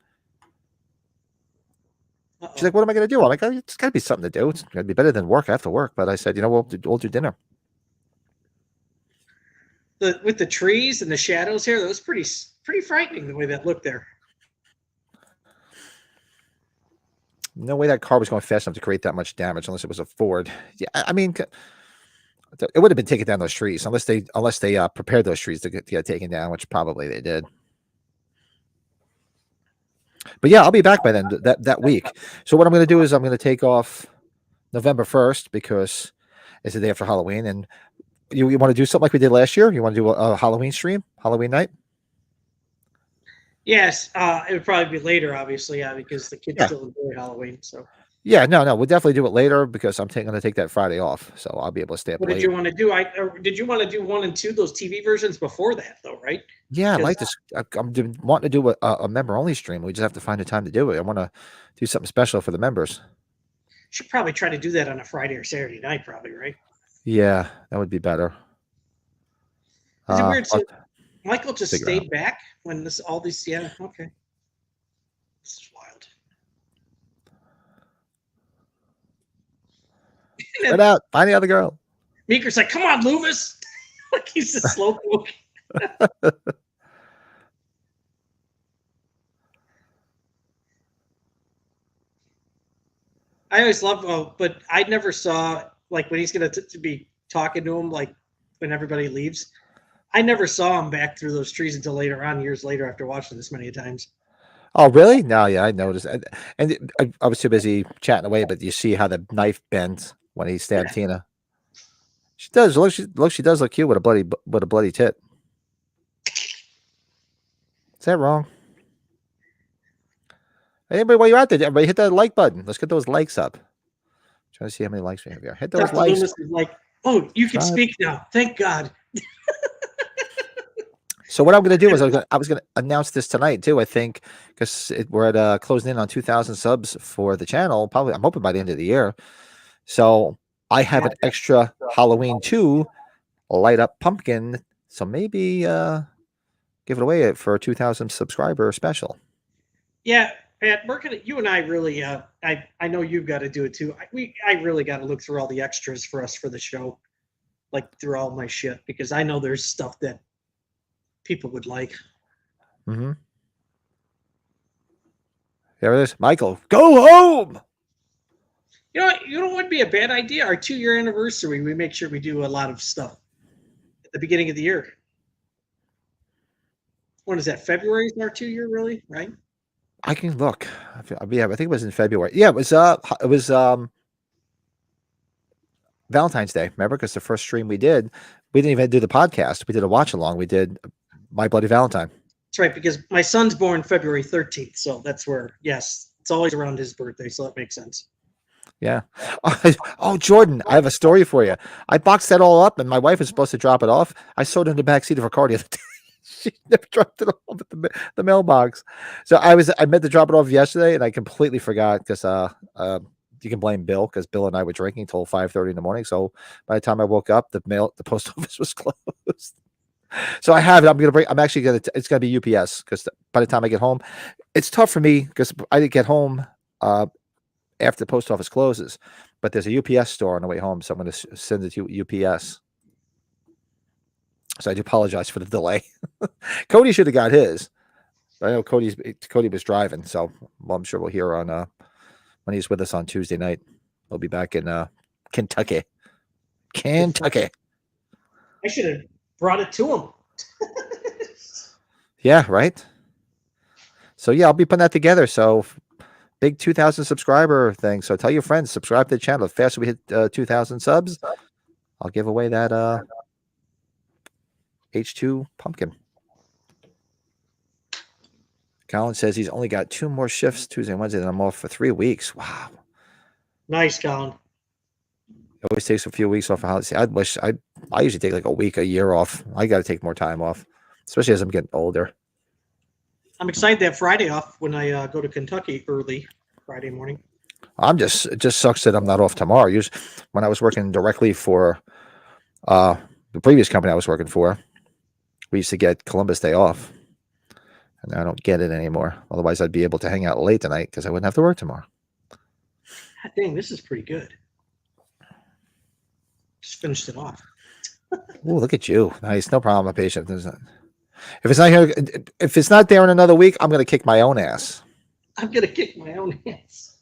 A: She's like, what am I going to do? I'm like, it's got to be something to do. It's going to be better than work after work. But I said, we'll do dinner.
B: With the trees and the shadows here, that was pretty frightening the way that looked there.
A: No way that car was going fast enough to create that much damage unless it was a Ford. Yeah, I mean, it would have been taking down those trees unless they prepared those trees to get taken down, which probably they did. But yeah, I'll be back by then that week. So what I'm going to do is I'm going to take off November 1st because it's the day after Halloween. And you want to do something like we did last year? You want to do a Halloween stream, Halloween night?
B: Yes, it would probably be later, obviously, because the kids still enjoy Halloween. So
A: yeah, no, we'll definitely do it later because I'm going to take that Friday off, so I'll be able to stay up late.
B: What did you want to do? Did you want to do 1 and 2, those TV versions before that, though, right?
A: Yeah, I like this. I'm wanting to do a member-only stream. We just have to find a time to do it. I want to do something special for the members.
B: Should probably try to do that on a Friday or Saturday night, probably, right?
A: Yeah, that would be better.
B: Is it weird? So Michael just stayed back when all these. Yeah, okay. This is wild.
A: Get out! Find the other girl.
B: Meeker's like, "Come on, Loomis!" Like he's a slow book. I always love, but I never saw like when he's gonna be talking to him, like when everybody leaves. I never saw him back through those trees until later on, years later, after watching this many times.
A: Oh, really? No, yeah, I noticed. And I was too busy chatting away, but you see how the knife bends when he stabbed Tina. She does look. She does look cute with a bloody tit. Is that wrong? Hey, everybody, while you're out there, everybody hit that like button. Let's get those likes up. Trying to see how many likes we have here. Hit those
B: Dr.
A: likes.
B: Loomis is like, oh, you can speak now. Thank God.
A: So what I'm going to do is I was going to announce this tonight too. I think because we're at closing in on 2,000 subs for the channel. Probably I'm hoping by the end of the year. So I have an extra Halloween 2 light up pumpkin. So maybe give it away for a 2,000 subscriber special.
B: Yeah, Pat, you and I really, I know you've got to do it too. I really got to look through all the extras for us for the show, like through all my shit, because I know there's stuff that people would like.
A: Mm-hmm. There it is. Michael, go home.
B: You know what would be a bad idea? Our 2-year anniversary, we make sure we do a lot of stuff at the beginning of the year. When is that? February is our 2-year, really, right?
A: I can look. Yeah, I think it was in February. Yeah, it was Valentine's Day. Remember, because the first stream we didn't even do the podcast. We did a watch along. We did My Bloody Valentine.
B: That's right, because my son's born February 13th, so that's where. Yes, it's always around his birthday, so that makes sense.
A: Yeah. Oh, Jordan, I have a story for you. I boxed that all up, and my wife was supposed to drop it off. I sewed it in the back seat of her car the other day. She never dropped it off at the mailbox. So I meant to drop it off yesterday, and I completely forgot because you can blame Bill because Bill and I were drinking till 5:30 in the morning. So by the time I woke up, the post office was closed. So I have it. I'm actually gonna. It's gonna be UPS because by the time I get home, it's tough for me because I didn't get home after the post office closes. But there's a UPS store on the way home, so I'm gonna send it to UPS. So I do apologize for the delay. Cody should have got his. I know Cody was driving, so I'm sure we'll hear on when he's with us on Tuesday night. We'll be back in Kentucky. Kentucky.
B: I should have brought it to him.
A: Yeah, right. So yeah, I'll be putting that together. So big 2,000 subscriber thing. So tell your friends, subscribe to the channel. The faster we hit 2,000 subs, I'll give away that H2 pumpkin. Colin says he's only got 2 more shifts Tuesday and Wednesday, and I'm off for 3 weeks. Wow.
B: Nice, Colin.
A: It always takes a few weeks off of holidays. I usually take like a year off. I got to take more time off, especially as I'm getting older.
B: I'm excited to have Friday off when I go to Kentucky early Friday morning.
A: It just sucks that I'm not off tomorrow. Usually, when I was working directly for the previous company I was working for, we used to get Columbus Day off. And I don't get it anymore. Otherwise, I'd be able to hang out late tonight because I wouldn't have to work tomorrow.
B: God dang, this is pretty good. Just finished it off.
A: Oh, look at you. Nice. No problem. I'm patient. If it's not here, if it's not there in another week, I'm going to kick my own ass.
B: I'm going to kick my own ass.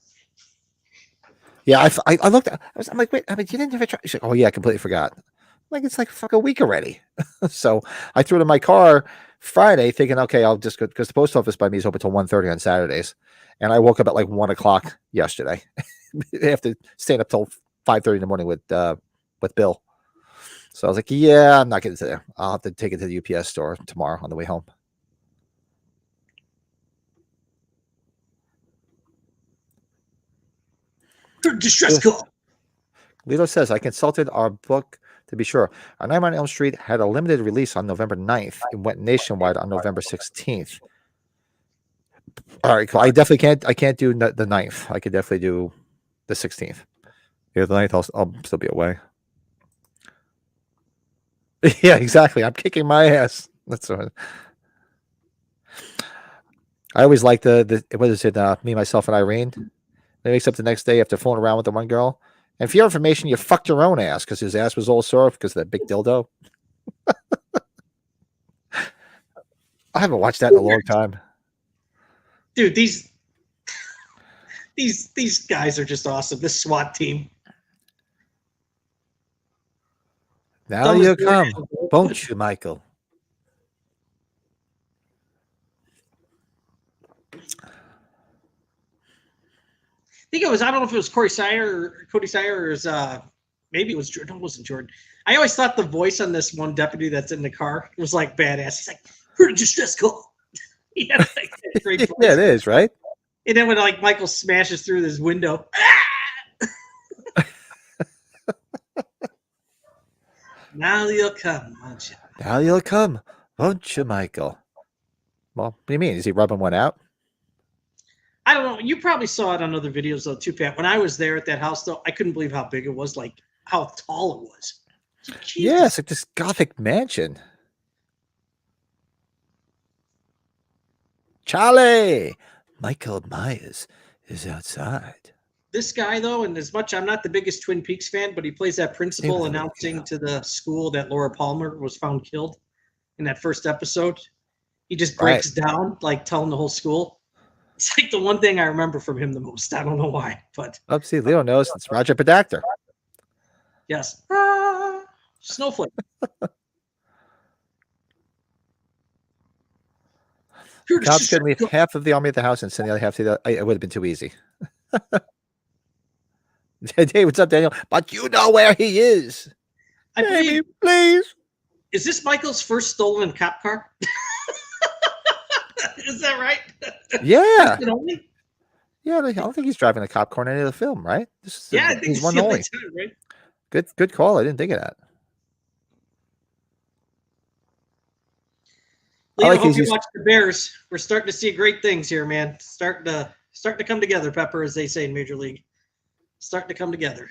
A: Yeah, I looked. I'm like, wait. I mean, you didn't even try. She's like, oh yeah, I completely forgot. Like it's like fuck a week already. So I threw it in my car Friday, thinking, okay, I'll just go because the post office by me is open till 1:30 on Saturdays, and I woke up at like 1 o'clock yesterday after staying up till 5:30 in the morning with Bill. So I was like, yeah, I'm not getting to there. I'll have to take it to the UPS store tomorrow on the way home.
B: Distress call.
A: Lito says, I consulted our book to be sure. A Nightmare on Elm Street had a limited release on November 9th. It went nationwide on November 16th. All right, cool. I can't do the 9th. I could definitely do the 16th. Yeah, the 9th, I'll still be away. Yeah, exactly. I'm kicking my ass. That's what I always like the what is it? Me, myself, and Irene. They wakes up the next day after fooling around with the one girl. And for your information, you fucked your own ass because his ass was all sore because of that big dildo. I haven't watched that in a long time.
B: Dude, these guys are just awesome. This SWAT team.
A: Now you come, won't you, Michael?
B: I think it was, I don't know if it was Cody Sire or maybe it was Jordan. It wasn't Jordan. I always thought the voice on this one deputy that's in the car was like badass. He's like, heard a distress call. He had like that great voice.
A: Yeah, it is, right?
B: And then when like Michael smashes through this window. Now you'll come, won't you?
A: Now you'll come, Won't you, Michael? Well, what do you mean? Is he rubbing one out?
B: I don't know. You probably saw it on other videos though too, Pat. When I was there at that house, though, I couldn't believe how big it was, like how tall it was. Jesus.
A: Yeah, it's like this gothic mansion. Charlie! Michael Myers is outside.
B: This guy, though, and as much I'm not the biggest Twin Peaks fan, but he plays that principal
A: Hey,
B: announcing to the school that Laura Palmer was found killed in that first episode. He just breaks down, like telling the whole school. It's like the one thing I remember from him the most. I don't know why, but
A: Oh, see, Leo knows it's Roger Podactor.
B: yes. Snowflake.
A: Cops could leave half of the army at the house and send the other half to the. It would have been too easy. Hey, what's up, Daniel? But you know where he is.
B: I believe,
A: Baby, please.
B: is this Michael's first stolen cop car? Is that right?
A: Yeah.
B: Only?
A: Yeah, I don't think he's driving a cop car in any of the film, right? This is
B: Yeah, I think
A: he's
B: it's
A: one
B: the
A: only.
B: only time, right?
A: Good call. I didn't think of that.
B: Leo,
A: like
B: hope
A: he's
B: you
A: used-
B: watch the Bears. We're starting to see great things here, man. Starting to come together, Pepper, as they say in Major League. Starting to come together.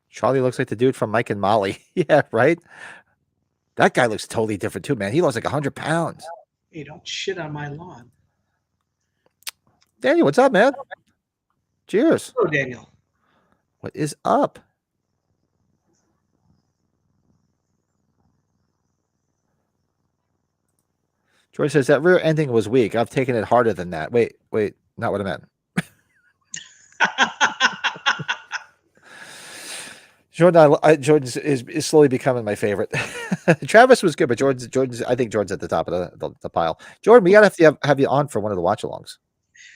A: Charlie looks like the dude from Mike and Molly. Yeah, right? That guy looks totally different too, man. He lost like 100 pounds.
B: Hey, don't shit on my lawn.
A: Daniel, what's up, man? Cheers.
B: Hello, Daniel.
A: What is up? George says that rear ending was weak. I've taken it harder than that. Wait, not what I meant. Jordan is slowly becoming my favorite. Travis was good, but Jordan's. I think Jordan's at the top of the pile. Jordan, we gotta have you on for one of the watch-alongs.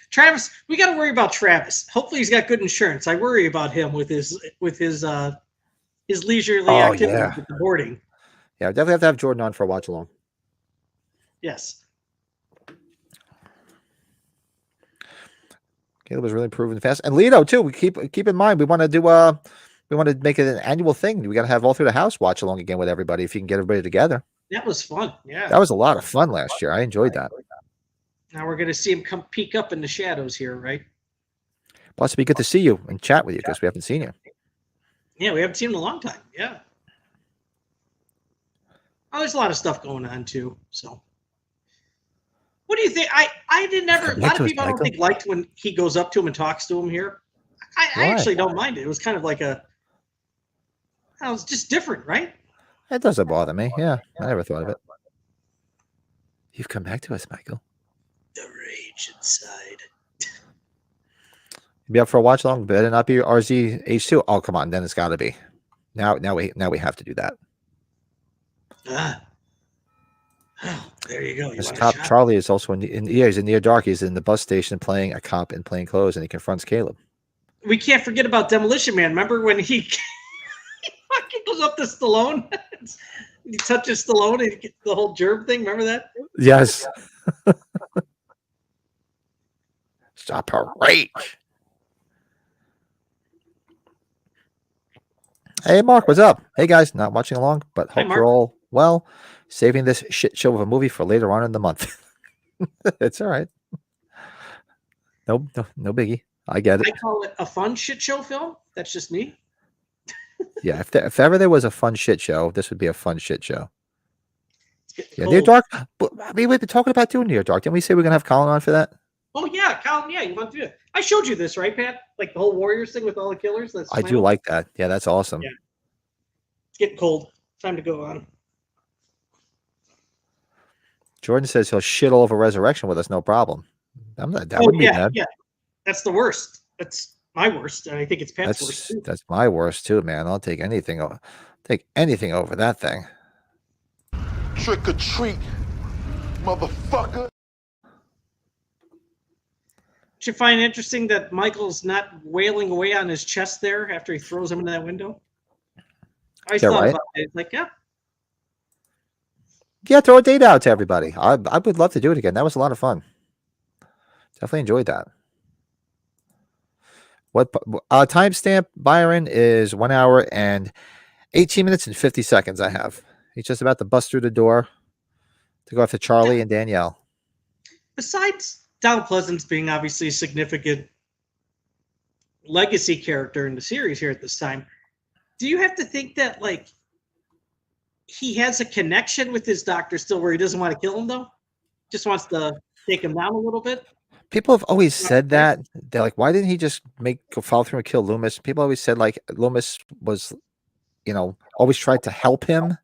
B: Travis, we got to worry about Travis. Hopefully, he's got good insurance. I worry about him with his leisurely activity with the boarding.
A: Yeah, definitely have to have Jordan on for a watch-along.
B: Yes.
A: Caleb was really improving fast, and Lito too. We keep in mind we want to do we want to make it an annual thing. We got to have all through the house watch along again with everybody if you can get everybody together.
B: That was fun. Yeah.
A: That was a lot of fun last year. I enjoyed that.
B: Now we're going to see him come peek up in the shadows here, right?
A: Plus, it'd be good to see you and chat with you because we haven't seen you.
B: Yeah, we haven't seen him in a long time. Yeah. Oh, there's a lot of stuff going on too. So, what do you think? I didn't ever. A lot of people I don't think liked when he goes up to him and talks to him here. I actually don't mind it. It was kind of like it was just different, right?
A: It doesn't bother me. Yeah, I never thought of it. You've come back to us, Michael.
B: The rage inside.
A: You be up for a watch along? Better not be RZ H2. Oh, come on, then it's got to be. Now we have to do that.
B: Oh, there you go.
A: This cop Charlie is also he's in Near Dark. He's in the bus station playing a cop in plain clothes, and he confronts Caleb.
B: We can't forget about Demolition Man. Remember when he fucking goes up to Stallone? He touches Stallone and he gets the whole gerb thing. Remember that?
A: Yes. Stop her rage. Hey, Mark, what's up? Hey, guys, not watching along, but hope you're all well. Saving this shit show of a movie for later on in the month. It's all right. No biggie. I get it.
B: I call it a fun shit show film. That's just me.
A: Yeah, if ever there was a fun shit show, this would be a fun shit show. Yeah,
B: cold.
A: Near Dark. But, I mean, we've been talking about doing Near Dark. Didn't we say we're gonna have Colin on for that?
B: Oh yeah, Colin. Yeah, you want to do it? I showed you this, right, Pat? Like the whole Warriors thing with all the killers.
A: I do like that. Yeah, that's awesome.
B: Yeah. It's getting cold. Time to go on.
A: Jordan says he'll shit all over Resurrection with us, no problem. I'm not. That wouldn't be bad.
B: Yeah. That's the worst. That's my worst, and I think it's Pat's worst too.
A: That's my worst too, man. I'll take anything. Over that thing.
D: Trick or treat, motherfucker.
B: Did you find it interesting that Michael's not wailing away on his chest there after he throws him into that window? I thought about it. Like,
A: yeah, throw a date out to everybody. I would love to do it again. That was a lot of fun. Definitely enjoyed that. What timestamp, Byron, is 1 hour and 18 minutes and 50 seconds I have. He's just about to bust through the door to go after Charlie and Danielle.
B: Besides Donald Pleasance being obviously a significant legacy character in the series here at this time, do you have to think that like he has a connection with his doctor still where he doesn't want to kill him though? Just wants to take him down a little bit?
A: People have always said that. They're like, why didn't he just go follow through and kill Loomis? People always said like Loomis was, always tried to help him.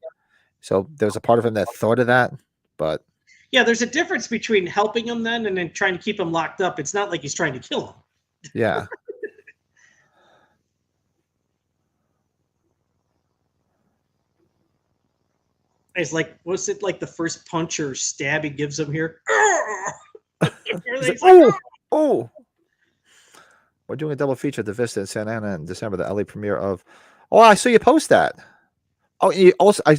A: So there was a part of him that thought of that. But
B: yeah, there's a difference between helping him then and then trying to keep him locked up. It's not like he's trying to kill him.
A: yeah.
B: It's like, was it like the first punch or stab he gives him here?
A: Like, oh! We're doing a double feature at the Vista in Santa Ana in December, the LA premiere of. Oh, I saw you post that. Oh, you also, I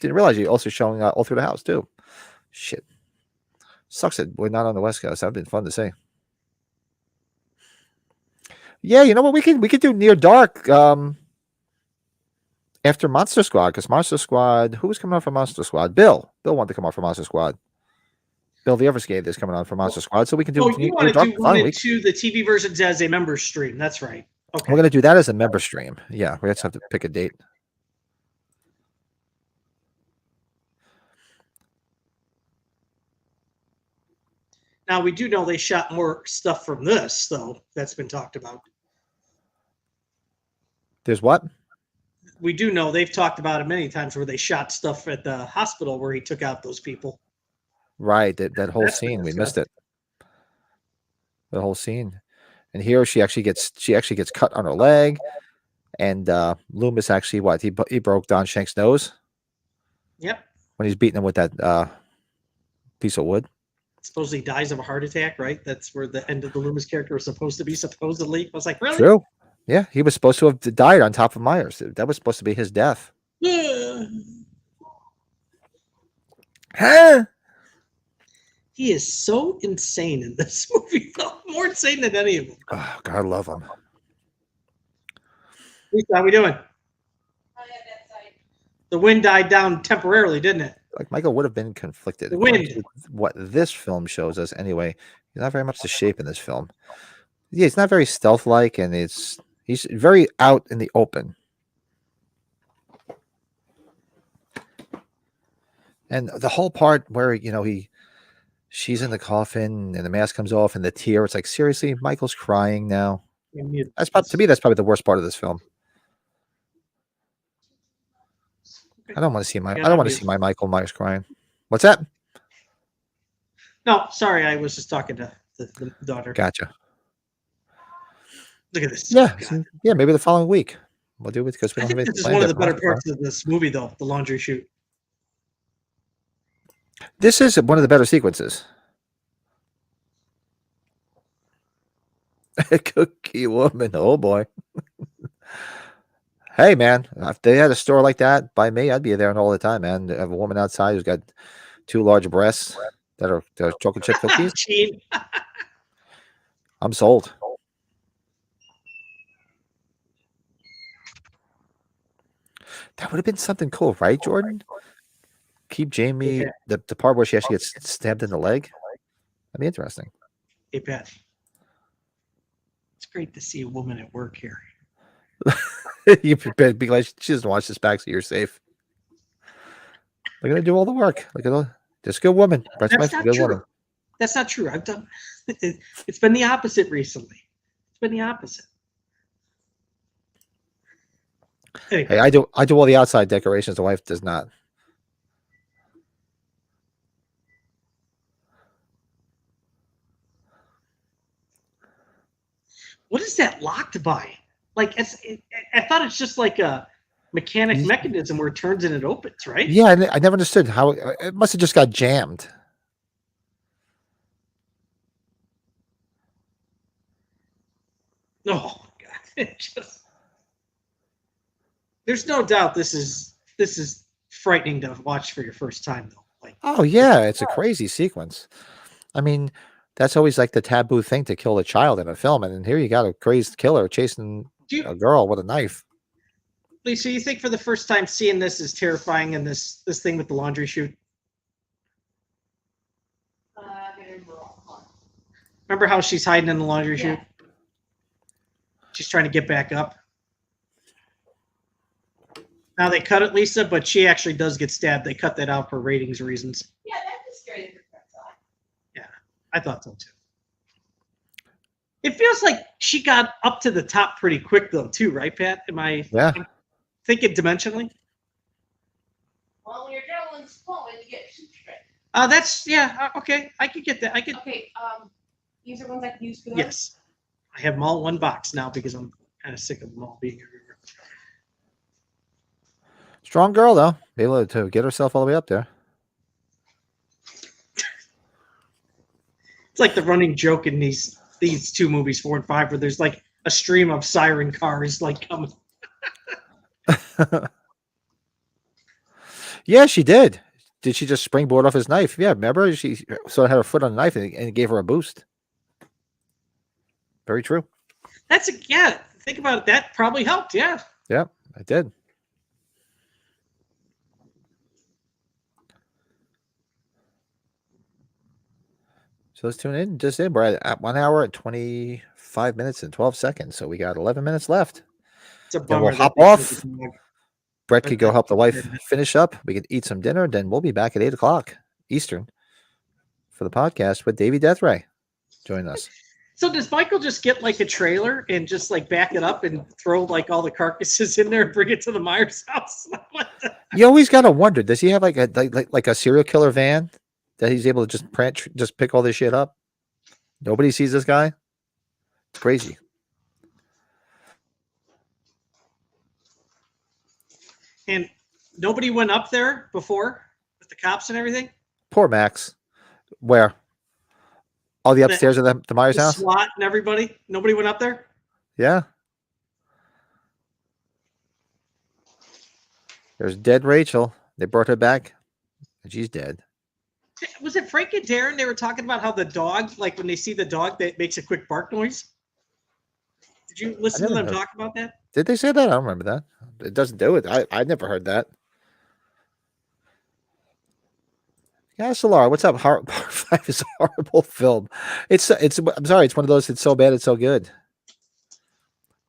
A: didn't realize you also showing all through the house too. Shit, sucks that we're not on the West Coast. That'd been fun to say. Yeah, you know what? We could do Near Dark after Monster Squad, because Monster Squad. Who was coming on for Monster Squad? Bill wanted to come on for Monster Squad. Bill the Everscape is coming on for Monster Squad, so we can do.
B: Oh, you want to do 1 and 2, the TV versions as a member stream? That's right. Okay.
A: We're gonna do that as a member stream. Yeah, we just have to pick a date.
B: Now we do know they shot more stuff from this, though. That's been talked about.
A: There's what?
B: We do know they've talked about it many times where they shot stuff at the hospital where he took out those people.
A: Right, that whole scene, we missed it. The whole scene, and here she actually gets cut on her leg, and Loomis actually he broke Don Shank's nose.
B: Yep.
A: When he's beating him with that piece of wood.
B: Supposedly dies of a heart attack, right? That's where the end of the Loomis character was supposed to be. Supposedly, I was like, really?
A: True. Yeah, he was supposed to have died on top of Myers. That was supposed to be his death.
B: Yeah.
A: Huh?
B: He is so insane in this movie, though. More insane than any of them.
A: Oh, God, I love him.
B: Lisa, how we doing?
C: Oh, yeah, that side.
B: The wind died down temporarily, didn't it?
A: Like Michael would have been conflicted.
B: The wind.
A: What this film shows us, anyway, he's not very much the shape in this film. Yeah, he's not very stealth-like, and he's very out in the open. And the whole part where she's in the coffin and the mask comes off and the tear. It's like, seriously, Michael's crying now. To me, that's probably the worst part of this film. I don't want to see my Michael Myers crying. What's that?
B: No, sorry, I was just talking to the daughter.
A: Gotcha.
B: Look at this.
A: Yeah,
B: God.
A: yeah. Maybe the following week we'll do it because we
B: I
A: don't have
B: think
A: anything
B: this is
A: planned
B: one of
A: at
B: the better
A: Monster
B: parts of this movie, though. The laundry chute.
A: This is one of the better sequences. Cookie woman, oh boy. Hey man, if they had a store like that by me, I'd be there all the time, man. Have a woman outside who's got 2 large breasts that are chocolate chip cookies.
B: Gene.
A: I'm sold. That would have been something cool, right, Jordan? Keep Jamie the part where she actually gets stabbed in the leg. That'd be interesting.
B: Hey, Pat. It's great to see a woman at work here.
A: You better be like, she doesn't watch this back, so you're safe. They're gonna do all the work. Look at all this good woman.
B: That's not
A: good
B: true.
A: woman.
B: That's not true. I've done. It's been the opposite recently. It's been the opposite. Anyway.
A: Hey, I do all the outside decorations. The wife does not.
B: What is that locked by? Like, I thought it's just like a mechanic mechanism where it turns and it opens, right?
A: Yeah, I never understood how it must have just got jammed.
B: Oh God! There's no doubt this is frightening to watch for your first time, though. Like,
A: Oh yeah, it's a crazy sequence. I mean, that's always like the taboo thing to kill a child in a film, and here you got a crazy killer chasing a girl with a knife.
B: Lisa, you think for the first time seeing this is terrifying and this thing with the laundry chute?
C: I remember all.
B: Remember how she's hiding in the laundry
C: Yeah.
B: chute? She's trying to get back up. Now they cut it, Lisa, but she actually does get stabbed. They cut that out for ratings reasons.
C: Yeah, that was scary.
B: Yeah, I thought so too. It feels like she got up to the top pretty quick though, too, right, Pat? Am I thinking dimensionally?
C: Well, when your adrenaline's flowing, you get shoot straight.
B: Okay. I could get that.
C: Okay, these are ones I can use for those?
B: Yes. I have them all in one box now because I'm kind of sick of them all being everywhere.
A: Strong girl, though. Be able to get herself all the way up there.
B: It's like the running joke in these two movies, 4 and 5, where there's like a stream of siren cars like coming.
A: Yeah, she did. Did she just springboard off his knife? Yeah, remember? She sort of had her foot on the knife and it gave her a boost. Very true.
B: Think about it. That probably helped. Yeah.
A: Yeah, it did. So let's tune in. Just in. We're at 1 hour and 25 minutes and 12 seconds. So we got 11 minutes left.
B: It's a
A: Then
B: bummer.
A: we'll hop off. Brett could go help the wife finish up. We could eat some dinner. Then we'll be back at 8 o'clock Eastern for the podcast with Davey Deathray. Join us.
B: So does Michael just get like a trailer and just like back it up and throw like all the carcasses in there and bring it to the Myers house?
A: You always gotta wonder, does he have like a serial killer van that he's able to just pick all this shit up? Nobody sees this guy. It's crazy.
B: And nobody went up there before with the cops and everything?
A: Poor Max. Where? Oh, the upstairs of the Myers house?
B: SWAT and everybody? Nobody went up there?
A: Yeah. There's dead Rachel. They brought her back, and she's dead.
B: Was it Frank and Darren? They were talking about how the dog, like when they see the dog, that makes a quick bark noise. Did you listen to them talk about that? Did
A: they say that? I don't remember that. It doesn't do it. I never heard that. Yeah, Solar, what's up? Part 5 is a horrible film. It's. I'm sorry. It's one of those. It's so bad. It's so good.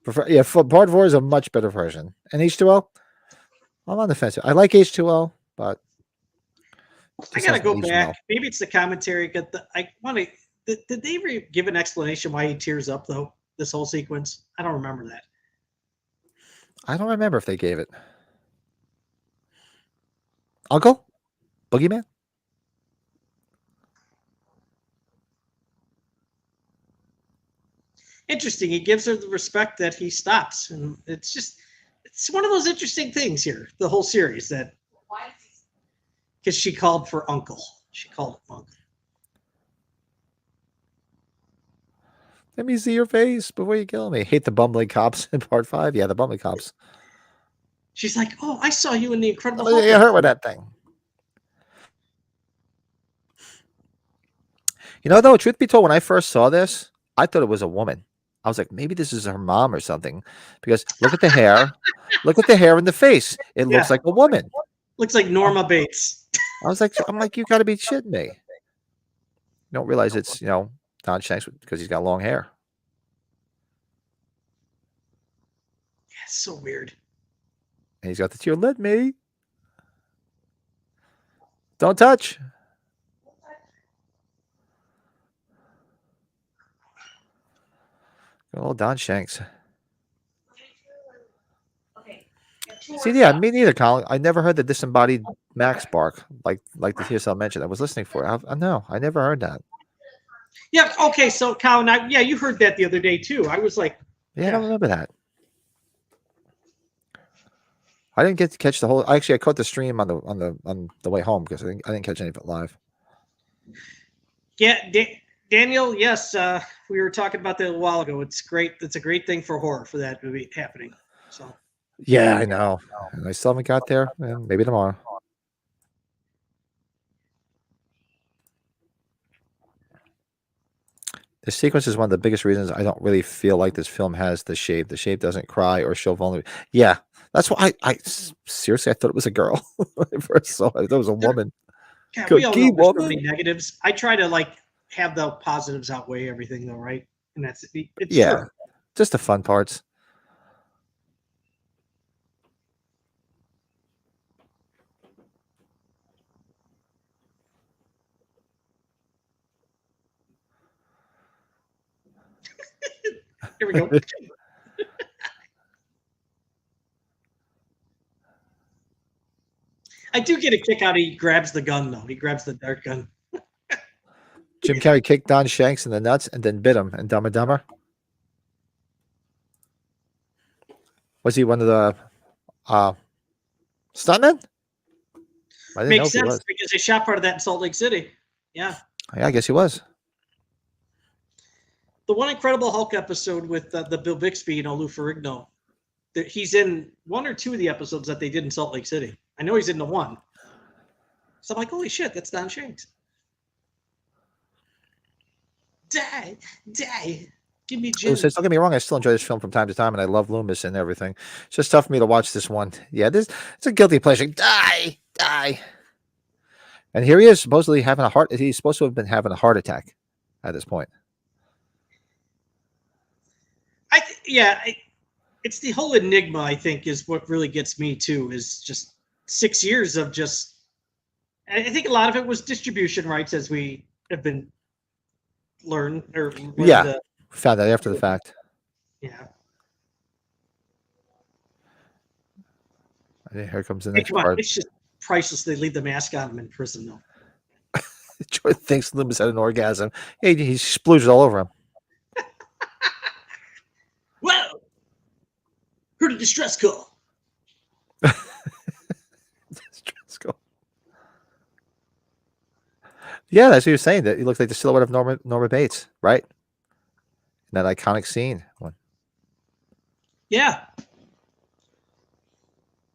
A: Part 4 is a much better version. And H2O, I'm on the fence. I like H2O, but
B: I gotta go back. Maybe it's the commentary. Did they ever give an explanation why he tears up though? This whole sequence. I don't remember that.
A: I don't remember if they gave it. Uncle, Boogeyman.
B: Interesting. He gives her the respect that he stops, and it's one of those interesting things here. The whole series that because she called for Uncle. She called him Uncle.
A: Let me see your face before you kill me. Hate the bumbling cops in Part 5. Yeah, the bumbling cops.
B: She's like, "Oh, I saw you in the Incredible
A: Hulk. You hurt with that thing." You know, though, truth be told, when I first saw this, I thought it was a woman. I was like, maybe this is her mom or something. Because look at the hair. Look at the hair and the face. It looks like a woman.
B: Looks like Norma Bates.
A: I'm like, you got to be shitting me. You don't realize it's, Don Shanks because he's got long hair.
B: Yeah, it's so weird.
A: And he's got the tear. Let me. Don't touch. Oh, Don Shanks. See, yeah, me neither, Colin. I never heard the disembodied Max bark like the TSL mentioned. I was listening for it. No, I never heard that.
B: Yeah. Okay. So, Colin, you heard that the other day too. I was like,
A: I don't remember that. I didn't get to catch the whole. Actually, I caught the stream on the way home because I didn't catch any of it live.
B: Yeah, Daniel. Yes, we were talking about that a while ago. It's great. It's a great thing for horror for that to be happening. So.
A: Yeah, I know. And I still haven't got there. Maybe tomorrow. This sequence is one of the biggest reasons I don't really feel like this film has the Shape. The Shape doesn't cry or show vulnerability. Yeah, That's why seriously I thought it was a girl when I first saw it. I thought it was a woman.
B: God, we all know
A: Cookie
B: there's so
A: woman.
B: many negatives. I try to like have the positives outweigh everything, though, right? And that's it's
A: Yeah,
B: true.
A: just the fun parts.
B: Here we go. I do get a kick out. He grabs the gun, though. He grabs the dart gun.
A: Jim Carrey kicked Don Shanks in the nuts and then bit him in Dumb and Dumber. Was he one of the stuntmen? I didn't know
B: Makes
A: if he
B: sense
A: was.
B: because they shot part of that in Salt Lake City. Yeah.
A: Yeah, I guess he was.
B: The one Incredible Hulk episode with the Bill Bixby and Lou Ferrigno, he's in one or two of the episodes that they did in Salt Lake City. I know he's in the one. So I'm like, holy shit, that's Don Shanks. Die. Give me Jim.
A: Don't get me wrong, I still enjoy this film from time to time, and I love Loomis and everything. It's just tough for me to watch this one. Yeah, it's a guilty pleasure. Die. And here he is, supposedly having a heart. He's supposed to have been having a heart attack at this point.
B: It's the whole enigma, I think, is what really gets me too, is just 6 years of just, I think a lot of it was distribution rights, as we have been learned.
A: Found out after the fact.
B: Yeah.
A: Here comes the next
B: Come on,
A: part.
B: it's just priceless. They leave the mask on him in prison, though.
A: Jordan thinks Loomis had an orgasm. He splooged all over him.
B: Well, heard a distress call.
A: Yeah, that's what you're saying. That he looks like the silhouette of Norma Bates, right? In that iconic scene.
B: Yeah.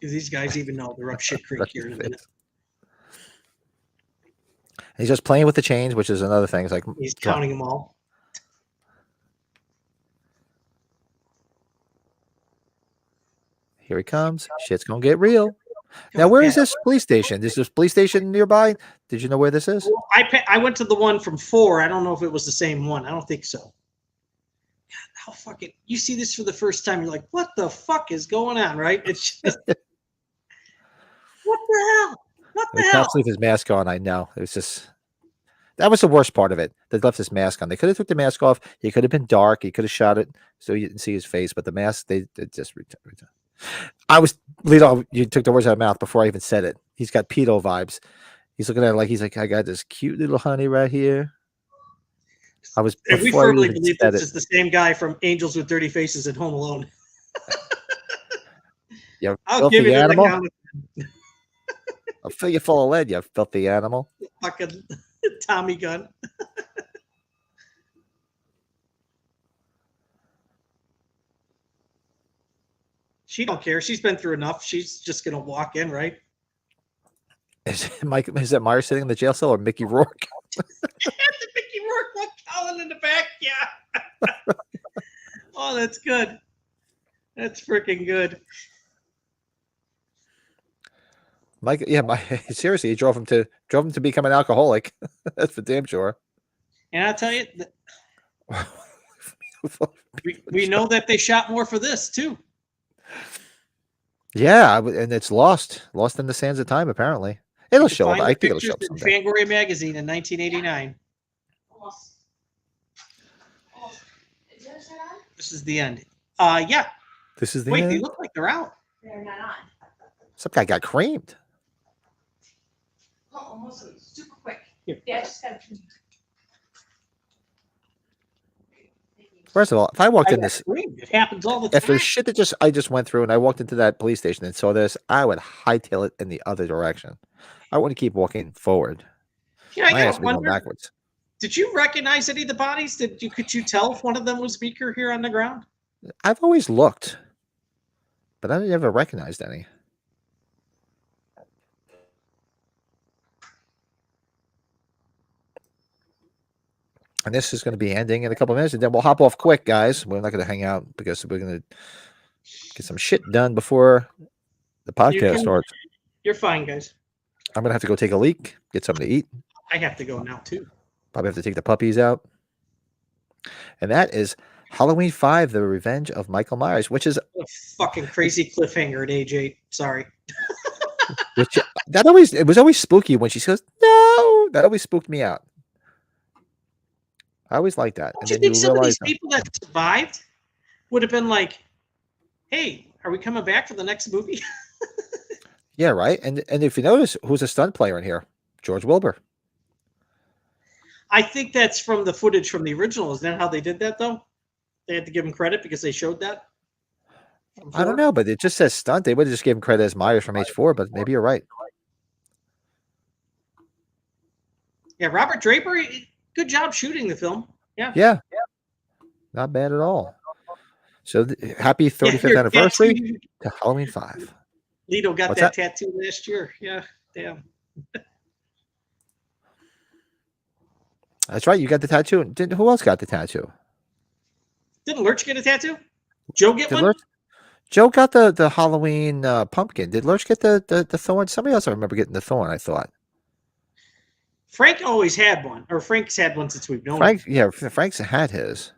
B: Do these guys even know they're up shit creek here in a minute?
A: He's just playing with the chains, which is another thing. It's like
B: he's counting them all.
A: Here he comes. Shit's gonna get real. Now, where is this police station? Is this police station nearby? Did you know where this is?
B: Well, I went to the one from 4. I don't know if it was the same one. I don't think so. God, how fucking, you see this for the first time, you're like, what the fuck is going on, right? It's just, what the hell? What the
A: He
B: hell?
A: can't leave his mask on. I know. It was just, that was the worst part of it. They left his mask on. They could have took the mask off. He could have been dark. He could have shot it so you didn't see his face. But the mask, they just returned. Lito, you took the words out of my mouth before I even said it. He's got pedo vibes. He's looking at it like he's like, I got this cute little honey right here.
B: And we firmly believe this is the same guy from Angels with Dirty Faces and Home Alone.
A: You
B: I'll give you
A: animal.
B: I'll
A: fill you full of lead, you filthy animal.
B: Fucking Tommy gun. She don't care. She's been through enough. She's just gonna walk in, right?
A: Is that Myers sitting in the jail cell or Mickey Rourke?
B: Mickey Rourke, look, Colin in the back. Yeah. Oh, that's good. That's freaking good.
A: Mike, yeah, seriously, he drove him to become an alcoholic. That's for damn sure.
B: And I'll tell you, we know that they shot more for this too.
A: Yeah, and it's lost in the sands of time. Apparently, it'll show up. I think it'll show up someday.
B: Fangoria magazine in 1989.
C: Almost. Is yours not on?
B: This is the end. Yeah.
A: This is the
B: Wait,
A: end.
B: they look like they're out.
C: They're not on.
A: Some guy got creamed.
C: Oh, almost super quick.
B: Here.
C: Yeah, I just got to.
A: First of all, if I walked in this,
B: It happens all the time.
A: if there's shit that I just went through and I walked into that police station and saw this, I would hightail it in the other direction. I wouldn't keep walking forward.
B: Yeah, I
A: My ass
B: gotta
A: would be going
B: wonder,
A: backwards.
B: did you recognize any of the bodies? Could you tell if one of them was weaker here on the ground?
A: I've always looked, but I never recognized any. And this is going to be ending in a couple of minutes, and then we'll hop off quick, guys. We're not going to hang out because we're going to get some shit done before The podcast
B: can-
A: starts.
B: You're fine, guys.
A: I'm gonna have to go take a leak, get something to eat.
B: I have to go now too.
A: Probably have to take the puppies out. And that is Halloween 5: The Revenge of Michael Myers, which is
B: What a fucking crazy cliffhanger at age 8. Sorry.
A: which it was always spooky when she says no. That always spooked me out. I always like that.
B: Don't
A: And
B: you
A: then
B: think
A: you
B: some of
A: realize
B: these people that survived would have been like, "Hey, are we coming back for the next movie?"
A: yeah, right. And if you notice, who's a stunt player in here? George Wilbur.
B: I think that's from the footage from the original. Isn't that how they did that, though? They had to give him credit because they showed that.
A: I don't know, but it just says stunt. They would have just given credit as Myers from H4, but maybe you're right.
B: Yeah, Robert Draper, good job shooting the film. Yeah.
A: Yeah. Not bad at all. So happy 35th
B: your
A: anniversary
B: tattoo-
A: to Halloween 5.
B: Lito got
A: What's
B: that
A: that?
B: tattoo last year. Yeah, damn.
A: That's right. You got the tattoo. Who else got the tattoo?
B: Didn't Lurch get a tattoo? Joe get
A: Did
B: one?
A: Lurch? Joe got the Halloween pumpkin. Did Lurch get the thorn? Somebody else I remember getting the thorn, I thought.
B: Frank always had one, or Frank's had one since we've known him.
A: Frank, yeah, Frank's had his.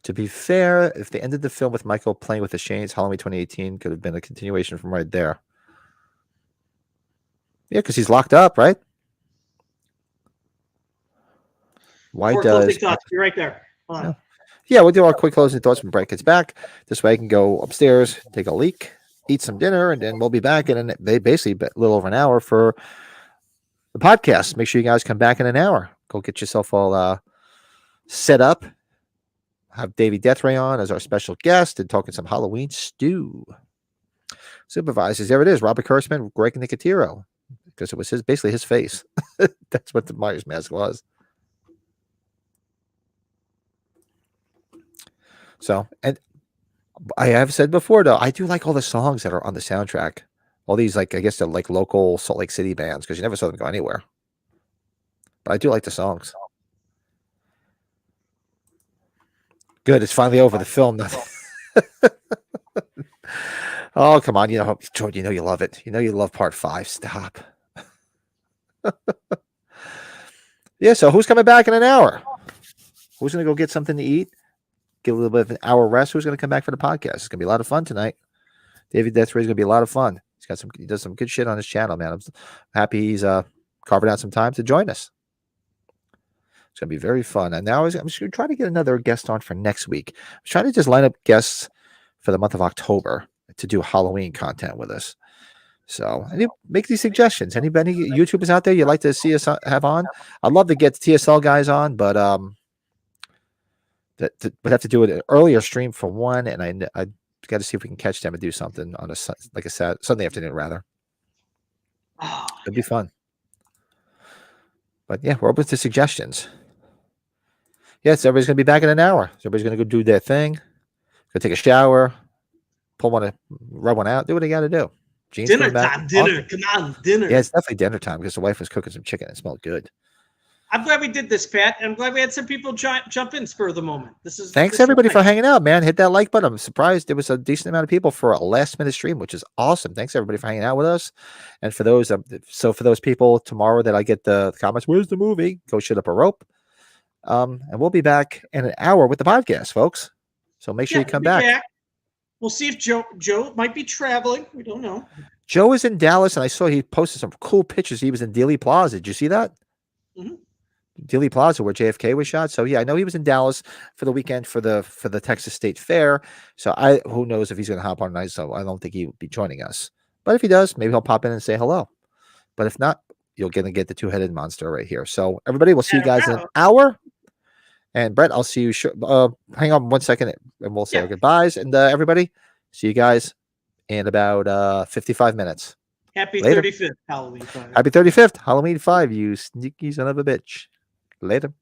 A: To be fair, if they ended the film with Michael playing with the Shanes, Halloween 2018 could have been a continuation from right there. Yeah, because he's locked up, right? Why
B: Before
A: does...
B: closing thoughts, be right there. Hold on.
A: No. Yeah, we'll do our quick closing thoughts when Brett gets back. This way I can go upstairs, take a leak, eat some dinner, and then we'll be back in basically a little over an hour for the podcast. Make sure you guys come back in an hour. Go get yourself all set up. Have Davey Deathray on as our special guest and talking some Halloween stew. Supervisors, there it is. Robert Kurtzman, Greg Nicotero, because it was basically his face. That's what the Myers mask was. So, and I have said before, though, I do like all the songs that are on the soundtrack. All these, like, I guess they're like local Salt Lake City bands, because you never saw them go anywhere. But I do like the songs. Good, it's finally over. The film. Oh, come on. Jordan, you love it. You love part 5. Stop. Yeah, so who's coming back in an hour? Who's going to go get something to eat? Get a little bit of an hour rest. Who's going to come back for the podcast? It's going to be a lot of fun tonight. David Deathray is going to be a lot of fun. He does some good shit on his channel, man. I'm happy he's carving out some time to join us. It's going to be very fun. And now I'm just going to try to get another guest on for next week. I'm trying to just line up guests for the month of October to do Halloween content with us. So make these suggestions. Anybody YouTubers out there you'd like to see us have on? I'd love to get the TSL guys on, but we'd have to do an earlier stream for one, and I got to see if we can catch them and do something on a Sunday afternoon rather. It'd be fun. But yeah, we're open to suggestions. Yes, everybody's gonna be back in an hour. So everybody's gonna go do their thing, go take a shower, rub one out, do what they got to do. Gene's
B: Dinner
A: coming back.
B: time, dinner. Come on, dinner.
A: Yeah, it's definitely dinner time because the wife was cooking some chicken. It smelled good.
B: I'm glad we did this, Pat. And I'm glad we had some people jump in spur of the moment.
A: Thanks everybody for hanging out, man. Hit that like button. I'm surprised there was a decent amount of people for a last minute stream, which is awesome. Thanks everybody for hanging out with us. And for those, for those people tomorrow that I get the comments, where's the movie? Go shoot up a rope. And we'll be back in an hour with the podcast, folks. So make sure you come back.
B: We'll see if Joe might be traveling. We don't know.
A: Joe is in Dallas, and I saw he posted some cool pictures. He was in Dealey Plaza. Did you see that?
B: Mm-hmm.
A: Dealey Plaza, where JFK was shot. So yeah, I know he was in Dallas for the weekend for the Texas State Fair. So who knows if he's going to hop on tonight? So I don't think he will be joining us. But if he does, maybe he'll pop in and say hello. But if not, you're going to get the two-headed monster right here. So everybody, we'll see you guys in an hour. And Brett, I'll see you. Hang on 1 second, and we'll say our goodbyes. And everybody, see you guys in about 55 minutes.
B: Happy
A: Later.
B: 35th Halloween 5.
A: Happy 35th Halloween 5, you sneaky son of a bitch. Later.